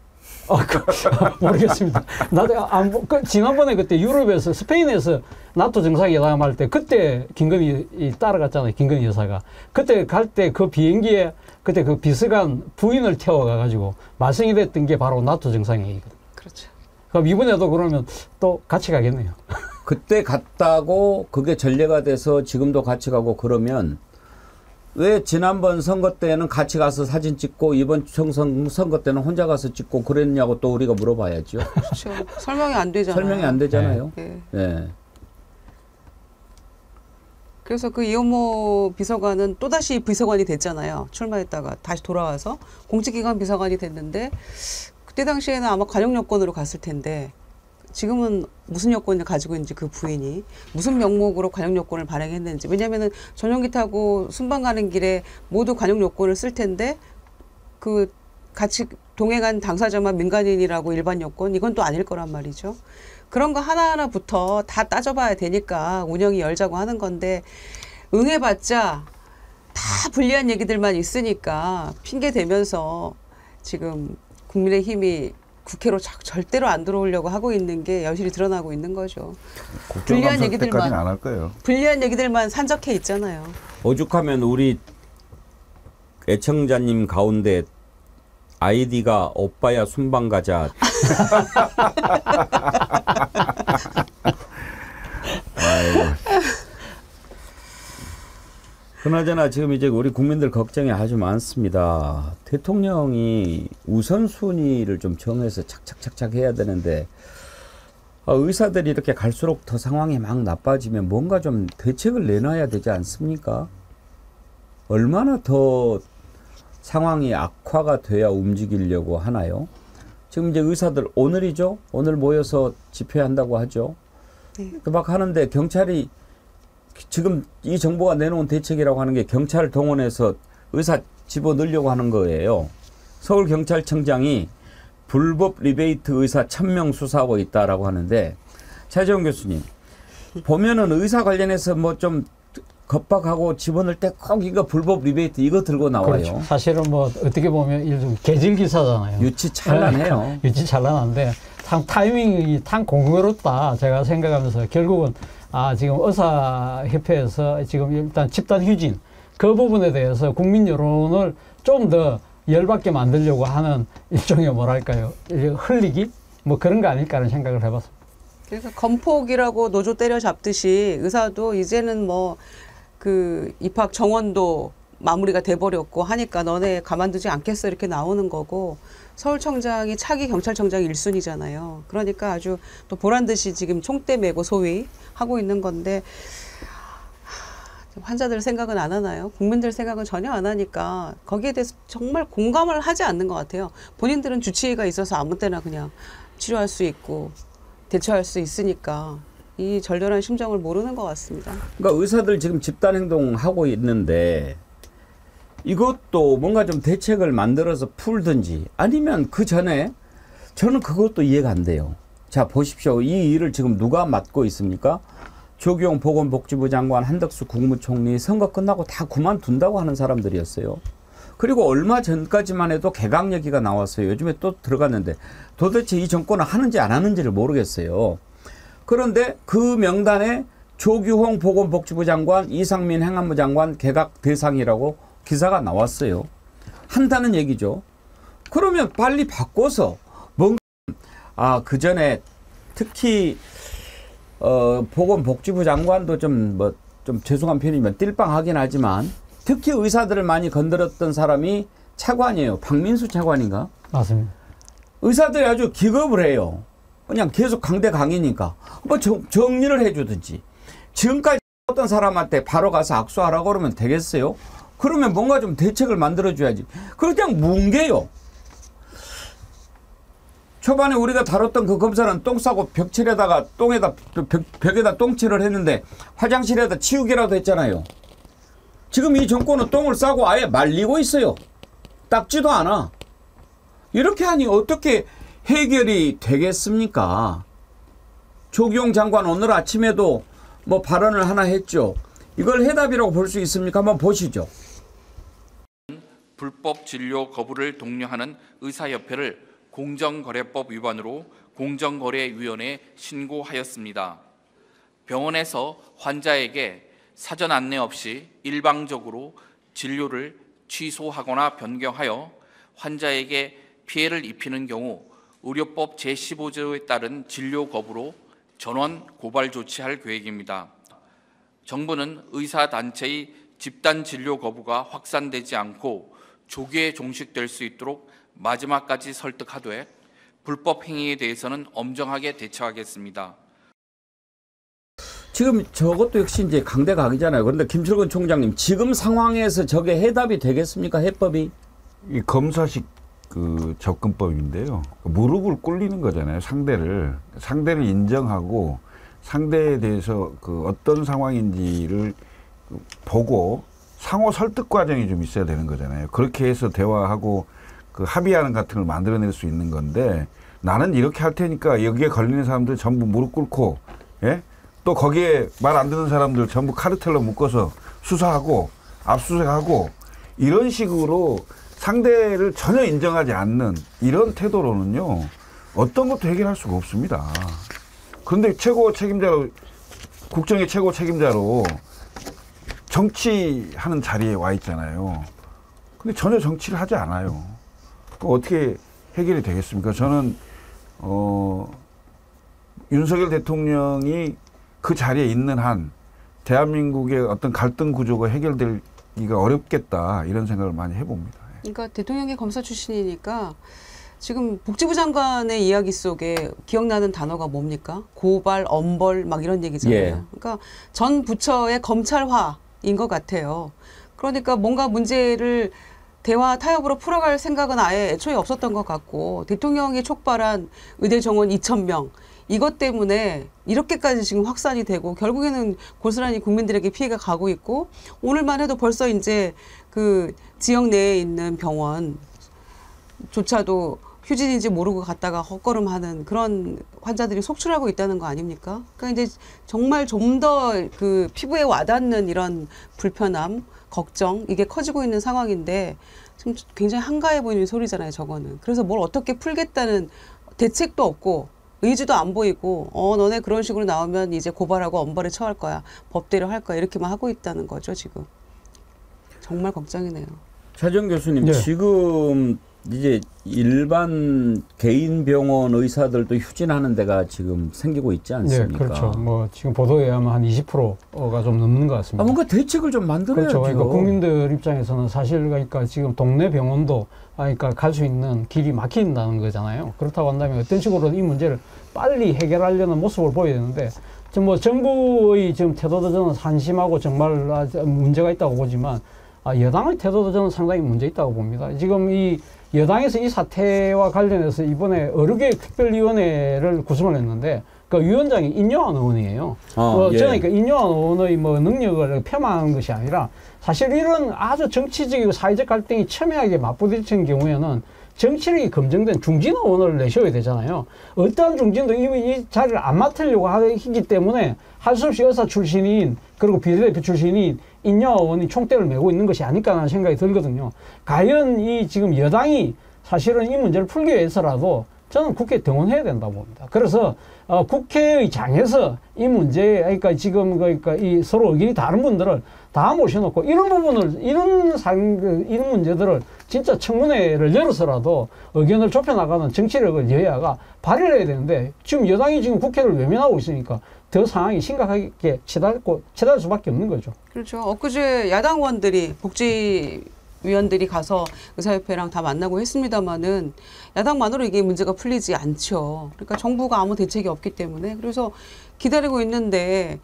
모르겠습니다. 나도 지난번에 그때 유럽에서 스페인에서 나토 정상회담 할 때 그때 김건희 따라갔잖아요. 김건희 여사가. 그때 갈 때 그 비행기에 그때 그 비서관 부인을 태워가가지고 말썽이 됐던 게 바로 나토 정상회의거든요. 그렇죠. 그럼 이번에도 그러면 또 같이 가겠네요. 그때 갔다고 그게 전례가 돼서 지금도 같이 가고 그러면 왜 지난번 선거 때는 같이 가서 사진 찍고 이번 총선 선거 때는 혼자 가서 찍고 그랬냐고 또 우리가 물어봐야죠. 그렇죠. 설명이 안 되잖아요. 설명이 안 되잖아요. 네. 네. 그래서 그 이현모 비서관은 또다시 비서관이 됐잖아요. 출마했다가 다시 돌아와서 공직기관 비서관이 됐는데 그때 당시에는 아마 관용 여권으로 갔을 텐데 지금은 무슨 여권을 가지고 있는지 그 부인이 무슨 명목으로 관용 여권을 발행했는지. 왜냐하면 전용기 타고 순방 가는 길에 모두 관용 여권을 쓸 텐데 그 같이 동행한 당사자만 민간인이라고 일반 여권 이건 또 아닐 거란 말이죠. 그런 거 하나하나부터 다 따져봐야 되니까 운영이 열자고 하는 건데 응해봤자 다 불리한 얘기들만 있으니까 핑계 대면서 지금 국민의힘이 국회로 절대로 안 들어오려고 하고 있는 게 여실히 드러나고 있는 거죠. 불리한 얘기들만 안 할 거예요. 불리한 얘기들만 산적해 있잖아요. 오죽하면 우리 애청자님 가운데 아이디가 오빠야 순방 가자. 아이고. 그나저나 지금 이제 우리 국민들 걱정이 아주 많습니다. 대통령이 우선순위를 좀 정해서 착착착착 해야 되는데 의사들이 이렇게 갈수록 더 상황이 막 나빠지면 뭔가 좀 대책을 내놔야 되지 않습니까? 얼마나 더 상황이 악화가 돼야 움직이려고 하나요? 지금 이제 의사들 오늘이죠? 오늘 모여서 집회한다고 하죠. 네. 막 하는데 경찰이 지금 이 정부가 내놓은 대책이라고 하는 게 경찰을 동원해서 의사 집어넣으려고 하는 거예요. 서울경찰청장이 불법 리베이트 의사 1000명 수사하고 있다라고 하는데 차재원 교수님 보면은 의사 관련해서 뭐 좀 겁박하고 집어넣을 때 꼭 이거 불법 리베이트 이거 들고 나와요. 그렇죠. 사실은 뭐 어떻게 보면 일종 개질 기사잖아요. 유치찬란해요. 유치찬란한데 참 타이밍이 참 공교롭다 제가 생각하면서 결국은 지금 의사협회에서 지금 일단 집단 휴진 그 부분에 대해서 국민 여론을 좀 더 열받게 만들려고 하는 일종의 뭐랄까요 흘리기 뭐 그런 거 아닐까 하는 생각을 해봤습니다. 그래서 건폭이라고 노조 때려잡듯이 의사도 이제는 뭐 그 입학 정원도 마무리가 돼버렸고 하니까 너네 가만두지 않겠어 이렇게 나오는 거고 서울청장이 차기 경찰청장 1순위잖아요. 그러니까 아주 또 보란듯이 지금 총대 메고 소위 하고 있는 건데 환자들 생각은 안 하나요? 국민들 생각은 전혀 안 하니까 거기에 대해서 정말 공감을 하지 않는 것 같아요. 본인들은 주치의가 있어서 아무 때나 그냥 치료할 수 있고 대처할 수 있으니까 이 절절한 심정을 모르는 것 같습니다. 그러니까 의사들 지금 집단행동하고 있는데 이것도 뭔가 좀 대책을 만들어서 풀든지 아니면 그 전에 저는 그것도 이해가 안 돼요. 자 보십시오. 이 일을 지금 누가 맡고 있습니까? 조규용 보건복지부 장관, 한덕수 국무총리 선거 끝나고 다 그만둔다고 하는 사람들이었어요. 그리고 얼마 전까지만 해도 개각 얘기가 나왔어요. 요즘에 또 들어갔는데 도대체 이 정권은 하는지 안 하는지를 모르겠어요. 그런데 그 명단에 조규홍 보건복지부 장관, 이상민 행안부 장관 개각 대상이라고 기사가 나왔어요. 한다는 얘기죠. 그러면 빨리 바꿔서 뭔가 그 전에 특히 보건복지부 장관도 좀 죄송한 편이면 띨빵하긴 하지만 특히 의사들을 많이 건드렸던 사람이 차관이에요. 박민수 차관인가? 맞습니다. 의사들이 아주 기겁을 해요. 그냥 계속 강대강이니까 뭐 정리를 해주든지. 지금까지 어떤 사람한테 바로 가서 악수하라고 그러면 되겠어요? 그러면 뭔가 좀 대책을 만들어줘야지. 그냥 뭉개요. 초반에 우리가 다뤘던 그 검사는 똥 싸고 벽에다 똥칠을 했는데 화장실에다 치우기라도 했잖아요. 지금 이 정권은 똥을 싸고 아예 말리고 있어요. 닦지도 않아. 이렇게 하니 어떻게 해결이 되겠습니까? 조기용 장관 오늘 아침에도 뭐 발언을 하나 했죠. 이걸 해답이라고 볼 수 있습니까? 한번 보시죠. 불법 진료 거부를 독려하는 의사협회를 공정거래법 위반으로 공정거래위원회에 신고하였습니다. 병원에서 환자에게 사전 안내 없이 일방적으로 진료를 취소하거나 변경하여 환자에게 피해를 입히는 경우 의료법 제15조에 따른 진료 거부로 전원 고발 조치할 계획입니다. 정부는 의사단체의 집단 진료 거부가 확산되지 않고 조기에 종식될 수 있도록 마지막까지 설득하되 불법 행위에 대해서는 엄정하게 대처하겠습니다. 지금 저것도 역시 이제 강대강이잖아요. 그런데 김철근 총장님, 지금 상황에서 저게 해답이 되겠습니까? 해법이? 이 검사식 그 접근법인데요. 무릎을 꿇리는 거잖아요. 상대를 인정하고 상대에 대해서 그 어떤 상황인지를 보고 상호 설득 과정이 좀 있어야 되는 거잖아요. 그렇게 해서 대화하고 그 합의하는 같은 걸 만들어낼 수 있는 건데, 나는 이렇게 할 테니까 여기에 걸리는 사람들 전부 무릎 꿇고, 예? 또 거기에 말 안 듣는 사람들 전부 카르텔로 묶어서 수사하고 압수수색하고, 이런 식으로 상대를 전혀 인정하지 않는 이런 태도로는요, 어떤 것도 해결할 수가 없습니다. 그런데 최고 책임자로, 국정의 최고 책임자로 정치하는 자리에 와 있잖아요. 근데 전혀 정치를 하지 않아요. 어떻게 해결이 되겠습니까? 저는 윤석열 대통령이 그 자리에 있는 한 대한민국의 어떤 갈등 구조가 해결되기가 어렵겠다, 이런 생각을 많이 해봅니다. 그러니까 대통령이 검사 출신이니까 지금 복지부 장관의 이야기 속에 기억나는 단어가 뭡니까? 고발, 엄벌 막 이런 얘기잖아요. 예. 그러니까 전 부처의 검찰화인 것 같아요. 그러니까 뭔가 문제를 대화 타협으로 풀어갈 생각은 아예 애초에 없었던 것 같고, 대통령이 촉발한 의대 정원 2,000명 이것 때문에 이렇게까지 지금 확산이 되고 결국에는 고스란히 국민들에게 피해가 가고 있고, 오늘만 해도 벌써 이제 그 지역 내에 있는 병원조차도 휴진인지 모르고 갔다가 헛걸음하는 그런 환자들이 속출하고 있다는 거 아닙니까? 그러니까 이제 정말 좀 더 그 피부에 와닿는 이런 불편함, 걱정, 이게 커지고 있는 상황인데 지금 굉장히 한가해 보이는 소리잖아요, 저거는. 그래서 뭘 어떻게 풀겠다는 대책도 없고 의지도 안 보이고, 너네 그런 식으로 나오면 이제 고발하고 엄벌에 처할 거야, 법대로 할 거야, 이렇게만 하고 있다는 거죠, 지금. 정말 걱정이네요. 차정 교수님, 네. 지금 이제 일반 개인 병원 의사들도 휴진하는 데가 지금 생기고 있지 않습니까? 네, 그렇죠. 뭐 지금 보도에 의하면 한 20%가 좀 넘는 것 같습니다. 뭔가 대책을 좀 만들어야죠. 그렇죠. 그러니까 국민들 입장에서는 사실 그러니까 지금 동네 병원도 그러니까 갈 수 있는 길이 막힌다는 거잖아요. 그렇다고 한다면 어떤 식으로 이 문제를 빨리 해결하려는 모습을 보여야 되는데, 지금 뭐 정부의 지금 태도도 저는 한심하고 정말 문제가 있다고 보지만, 여당의 태도도 저는 상당히 문제 있다고 봅니다. 지금 이 여당에서 이 사태와 관련해서 이번에 어르계 특별위원회를 구성을 했는데, 그 위원장이 인요한 의원이에요. 예. 저는 그러니까 인요한 의원의 뭐 능력을 폄하하는 것이 아니라, 사실 이런 아주 정치적이고 사회적 갈등이 첨예하게 맞부딪히는 경우에는 정치력이 검증된 중진 의원을 내셔야 되잖아요. 어떠한 중진도 이미 이 자리를 안 맡으려고 하기 때문에 할 수 없이 의사 출신인, 그리고 비례대표 출신인 인요 의원이 총대를 메고 있는 것이 아닐까 하는 생각이 들거든요. 과연 이 지금 여당이 사실은 이 문제를 풀기 위해서라도 저는 국회에 등원해야 된다고 봅니다. 그래서 국회의장에서 이 문제에 그러니까 지금 그러니까 이 서로 의견이 다른 분들을 다 모셔놓고 이런 부분을 이런 문제들을 진짜 청문회를 열어서라도 의견을 좁혀나가는 정치력을 여야가 발휘를 해야 되는데 지금 여당이 지금 국회를 외면하고 있으니까 더 상황이 심각하게 치달을 수밖에 없는 거죠. 그렇죠. 엊그제 야당 의원들이 복지위원들이 가서 의사협회랑 다 만나고 했습니다마는 야당만으로 이게 문제가 풀리지 않죠. 그러니까 정부가 아무 대책이 없기 때문에 그래서 기다리고 있는데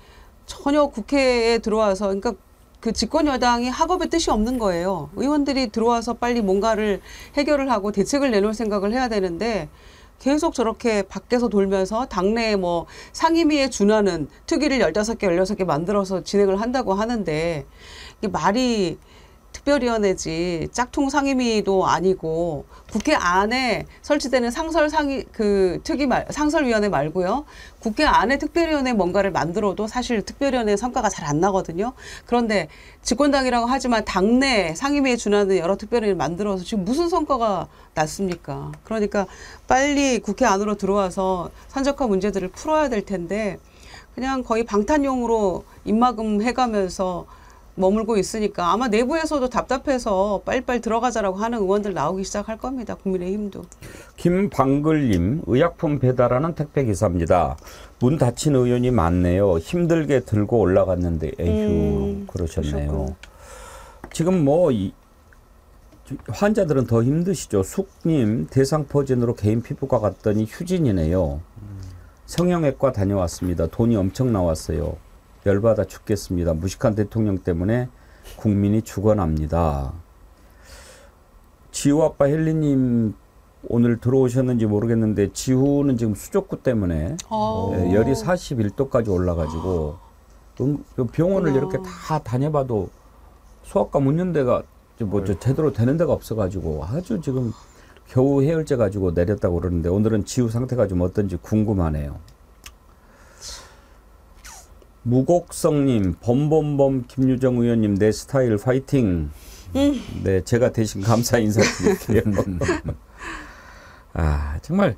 전혀 국회에 들어와서 그러니까 그 집권 여당이 학업의 뜻이 없는 거예요. 의원들이 들어와서 빨리 뭔가를 해결을 하고 대책을 내놓을 생각을 해야 되는데 계속 저렇게 밖에서 돌면서 당내에 뭐 상임위에 준하는 특위를 15개, 16개 만들어서 진행을 한다고 하는데 이게 말이 특별위원회지 짝퉁 상임위도 아니고 국회 안에 설치되는 상설위원회 말고요. 국회 안에 특별위원회 뭔가를 만들어도 사실 특별위원회 성과가 잘 안 나거든요. 그런데 집권당이라고 하지만 당내 상임위에 준하는 여러 특별위원회를 만들어서 지금 무슨 성과가 났습니까? 그러니까 빨리 국회 안으로 들어와서 산적한 문제들을 풀어야 될 텐데 그냥 거의 방탄용으로 입막음 해가면서 머물고 있으니까 아마 내부에서도 답답해서 빨리빨리 들어가자라고 하는 의원들 나오기 시작할 겁니다. 국민의힘도. 김방글님, 의약품 배달하는 택배기사입니다. 문 닫힌 의원이 많네요. 힘들게 들고 올라갔는데 에휴 그러셨네요. 그러셨구나. 지금 뭐 환자들은 더 힘드시죠. 숙님, 대상포진으로 개인 피부과 갔더니 휴진이네요. 성형외과 다녀왔습니다. 돈이 엄청 나왔어요. 열받아 죽겠습니다. 무식한 대통령 때문에 국민이 죽어납니다. 지우 아빠 헬리님 오늘 들어오셨는지 모르겠는데 지우는 지금 수족구 때문에 열이 41도까지 올라가지고 병원을 이렇게 다 다녀봐도 소아과 묻는 데가 뭐 제대로 되는 데가 없어가지고 아주 지금 겨우 해열제 가지고 내렸다고 그러는데 오늘은 지우 상태가 좀 어떤지 궁금하네요. 무곡성님, 범범범 김유정 의원님 내 스타일 파이팅. 네, 제가 대신 감사 인사드릴게요. 아, 정말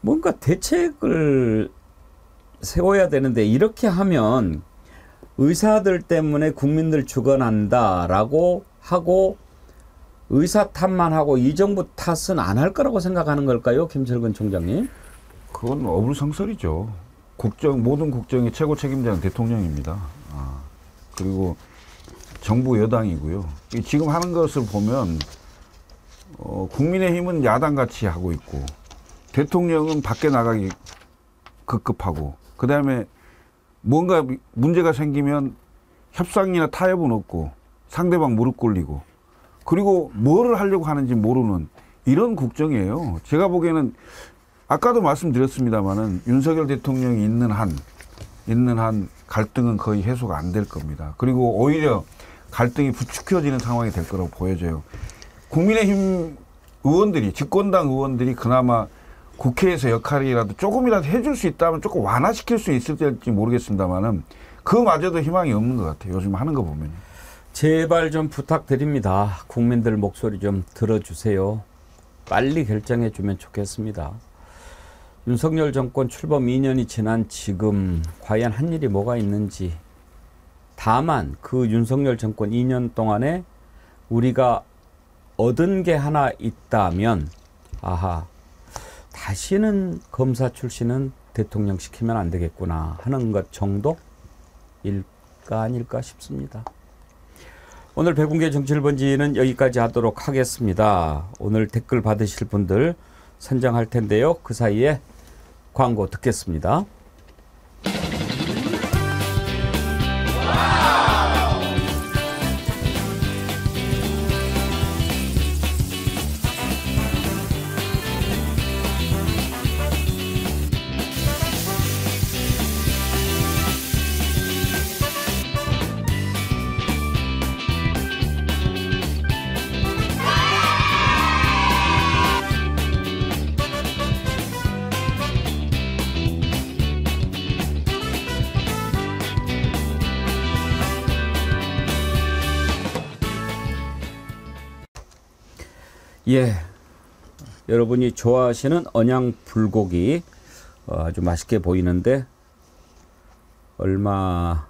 뭔가 대책을 세워야 되는데 이렇게 하면 의사들 때문에 국민들 죽어난다라고 하고 의사 탓만 하고 이 정부 탓은 안 할 거라고 생각하는 걸까요, 김철근 총장님? 그건 어불성설이죠. 모든 국정의 최고 책임자는 대통령입니다. 그리고 정부 여당이고요. 지금 하는 것을 보면 국민의힘은 야당같이 하고 있고 대통령은 밖에 나가기 급급하고 그다음에 뭔가 문제가 생기면 협상이나 타협은 없고 상대방 무릎 꿇리고 그리고 뭐를 하려고 하는지 모르는 이런 국정이에요. 제가 보기에는 아까도 말씀드렸습니다마는 윤석열 대통령이 있는 한 갈등은 거의 해소가 안 될 겁니다. 그리고 오히려 갈등이 부추겨지는 상황이 될 거라고 보여져요. 국민의힘 의원들이, 집권당 의원들이 그나마 국회에서 역할이라도 조금이라도 해줄 수 있다면 조금 완화시킬 수 있을지 모르겠습니다만은 그마저도 희망이 없는 것 같아요. 요즘 하는 거 보면. 제발 좀 부탁드립니다. 국민들 목소리 좀 들어주세요. 빨리 결정해 주면 좋겠습니다. 윤석열 정권 출범 2년이 지난 지금 과연 한 일이 뭐가 있는지 다만 그 윤석열 정권 2년 동안에 우리가 얻은 게 하나 있다면 아하 다시는 검사 출신은 대통령 시키면 안 되겠구나 하는 것 정도일까 아닐까 싶습니다. 오늘 백운계 정치를 번지는 여기까지 하도록 하겠습니다. 오늘 댓글 받으실 분들 선정할 텐데요. 그 사이에 광고 듣겠습니다. 예, 여러분이 좋아하시는 언양 불고기 아주 맛있게 보이는데 얼마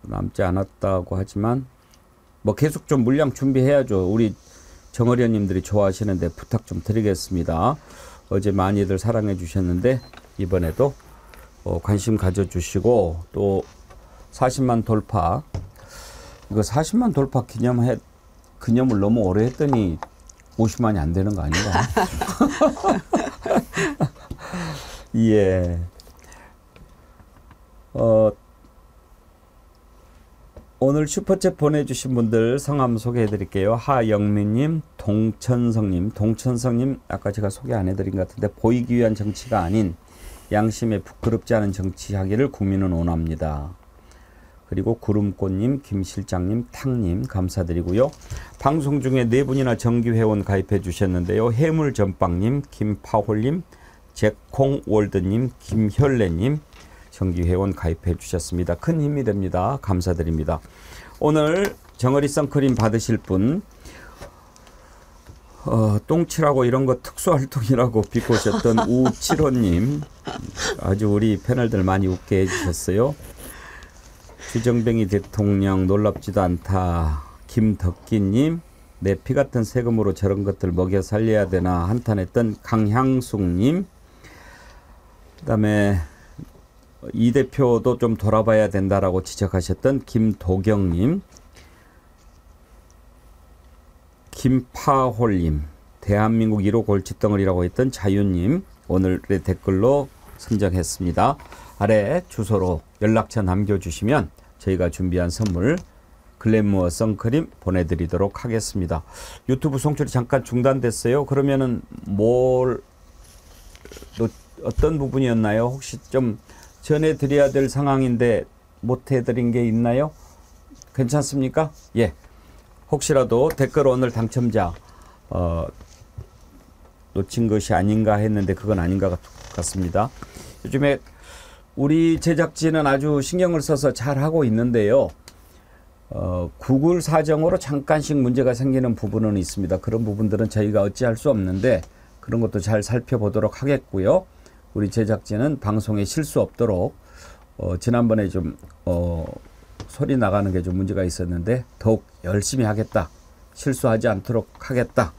남지 않았다고 하지만 뭐 계속 좀 물량 준비해야죠. 우리 정어련님들이 좋아하시는데 부탁 좀 드리겠습니다. 어제 많이들 사랑해 주셨는데 이번에도 관심 가져주시고 또 40만 돌파 이거 40만 돌파 기념을 너무 오래 했더니 50만이 안 되는 거 아닌가? 예. 오늘 슈퍼챗 보내주신 분들 성함 소개해드릴게요. 하영민님, 동천성님 아까 제가 소개 안 해드린 것 같은데 보이기 위한 정치가 아닌 양심에 부끄럽지 않은 정치하기를 국민은 원합니다. 그리고 구름꽃님, 김실장님, 탕님 감사드리고요. 방송 중에 4분이나 정기회원 가입해 주셨는데요. 해물전빵님, 김파홀님, 제콩월드님, 김혈래님 정기회원 가입해 주셨습니다. 큰 힘이 됩니다. 감사드립니다. 오늘 정어리 선크림 받으실 분 똥칠하고 이런 거 특수활동이라고 비꼬셨던 우칠호님 아주 우리 패널들 많이 웃게 해주셨어요. 주정뱅이 대통령 놀랍지도 않다. 김덕기님 내 피 같은 세금으로 저런 것들 먹여 살려야 되나 한탄했던 강향숙님 그다음에 이 대표도 좀 돌아봐야 된다라고 지적하셨던 김도경님 김파홀님 대한민국 1호 골칫덩어리라고 했던 자유님 오늘의 댓글로 선정했습니다. 아래 주소로 연락처 남겨주시면 저희가 준비한 선물 글래무어 선크림 보내드리도록 하겠습니다. 유튜브 송출이 잠깐 중단됐어요. 그러면은 어떤 부분이었나요? 혹시 좀 전해드려야 될 상황인데 못해드린 게 있나요? 괜찮습니까? 예. 혹시라도 댓글 오늘 당첨자 놓친 것이 아닌가 했는데 그건 아닌 것 같습니다. 요즘에 우리 제작진은 아주 신경을 써서 잘하고 있는데요. 구글 사정으로 잠깐씩 문제가 생기는 부분은 있습니다. 그런 부분들은 저희가 어찌할 수 없는데 그런 것도 잘 살펴보도록 하겠고요. 우리 제작진은 방송에 실수 없도록 지난번에 좀 소리 나가는 게 좀 문제가 있었는데 더욱 열심히 하겠다. 실수하지 않도록 하겠다.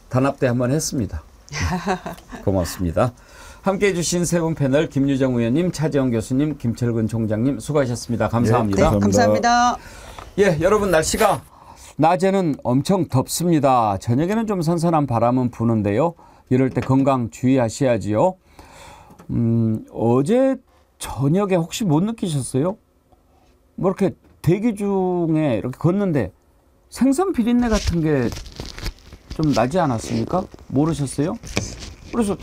단합대 한번 했습니다. 고맙습니다. 함께해 주신 세 분 패널 김유정 의원님, 차재원 교수님, 김철근 총장님 수고하셨습니다. 감사합니다. 네, 감사합니다. 예, 여러분 날씨가 낮에는 엄청 덥습니다. 저녁에는 좀 선선한 바람은 부는데요. 이럴 때 건강 주의하셔야지요. 어제 저녁에 혹시 못 느끼셨어요? 뭐 이렇게 대기 중에 이렇게 걷는데 생선 비린내 같은 게 좀 나지 않았습니까? 모르셨어요? 그래서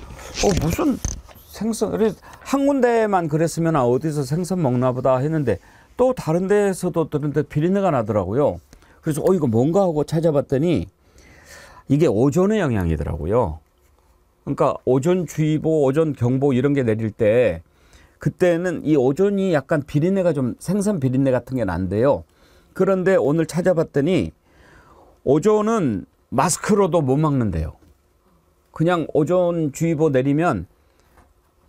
무슨 생선 한 군데만 그랬으면 어디서 생선 먹나 보다 했는데 또 다른 데에서도 그런데 비린내가 나더라고요. 그래서 이거 뭔가 하고 찾아봤더니 이게 오존의 영향이더라고요. 그러니까 오존주의보, 오존경보 이런 게 내릴 때 그때는 이 오존이 약간 비린내가 좀 생선 비린내 같은 게 난대요. 그런데 오늘 찾아봤더니 오존은 마스크로도 못 막는데요. 그냥 오존주의보 내리면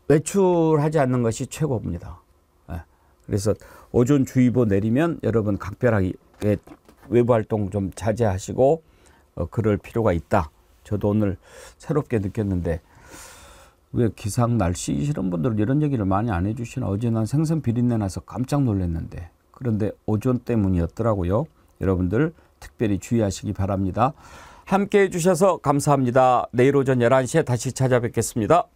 외출하지 않는 것이 최고입니다. 그래서 오존주의보 내리면 여러분 각별하게 외부 활동 좀 자제하시고 그럴 필요가 있다. 저도 오늘 새롭게 느꼈는데 왜 기상 날씨 싫은 분들은 이런 얘기를 많이 안 해주시나. 어제 난 생선 비린내 나서 깜짝 놀랐는데 그런데 오존 때문이었더라고요. 여러분들 특별히 주의하시기 바랍니다. 함께해 주셔서 감사합니다. 내일 오전 11시에 다시 찾아뵙겠습니다.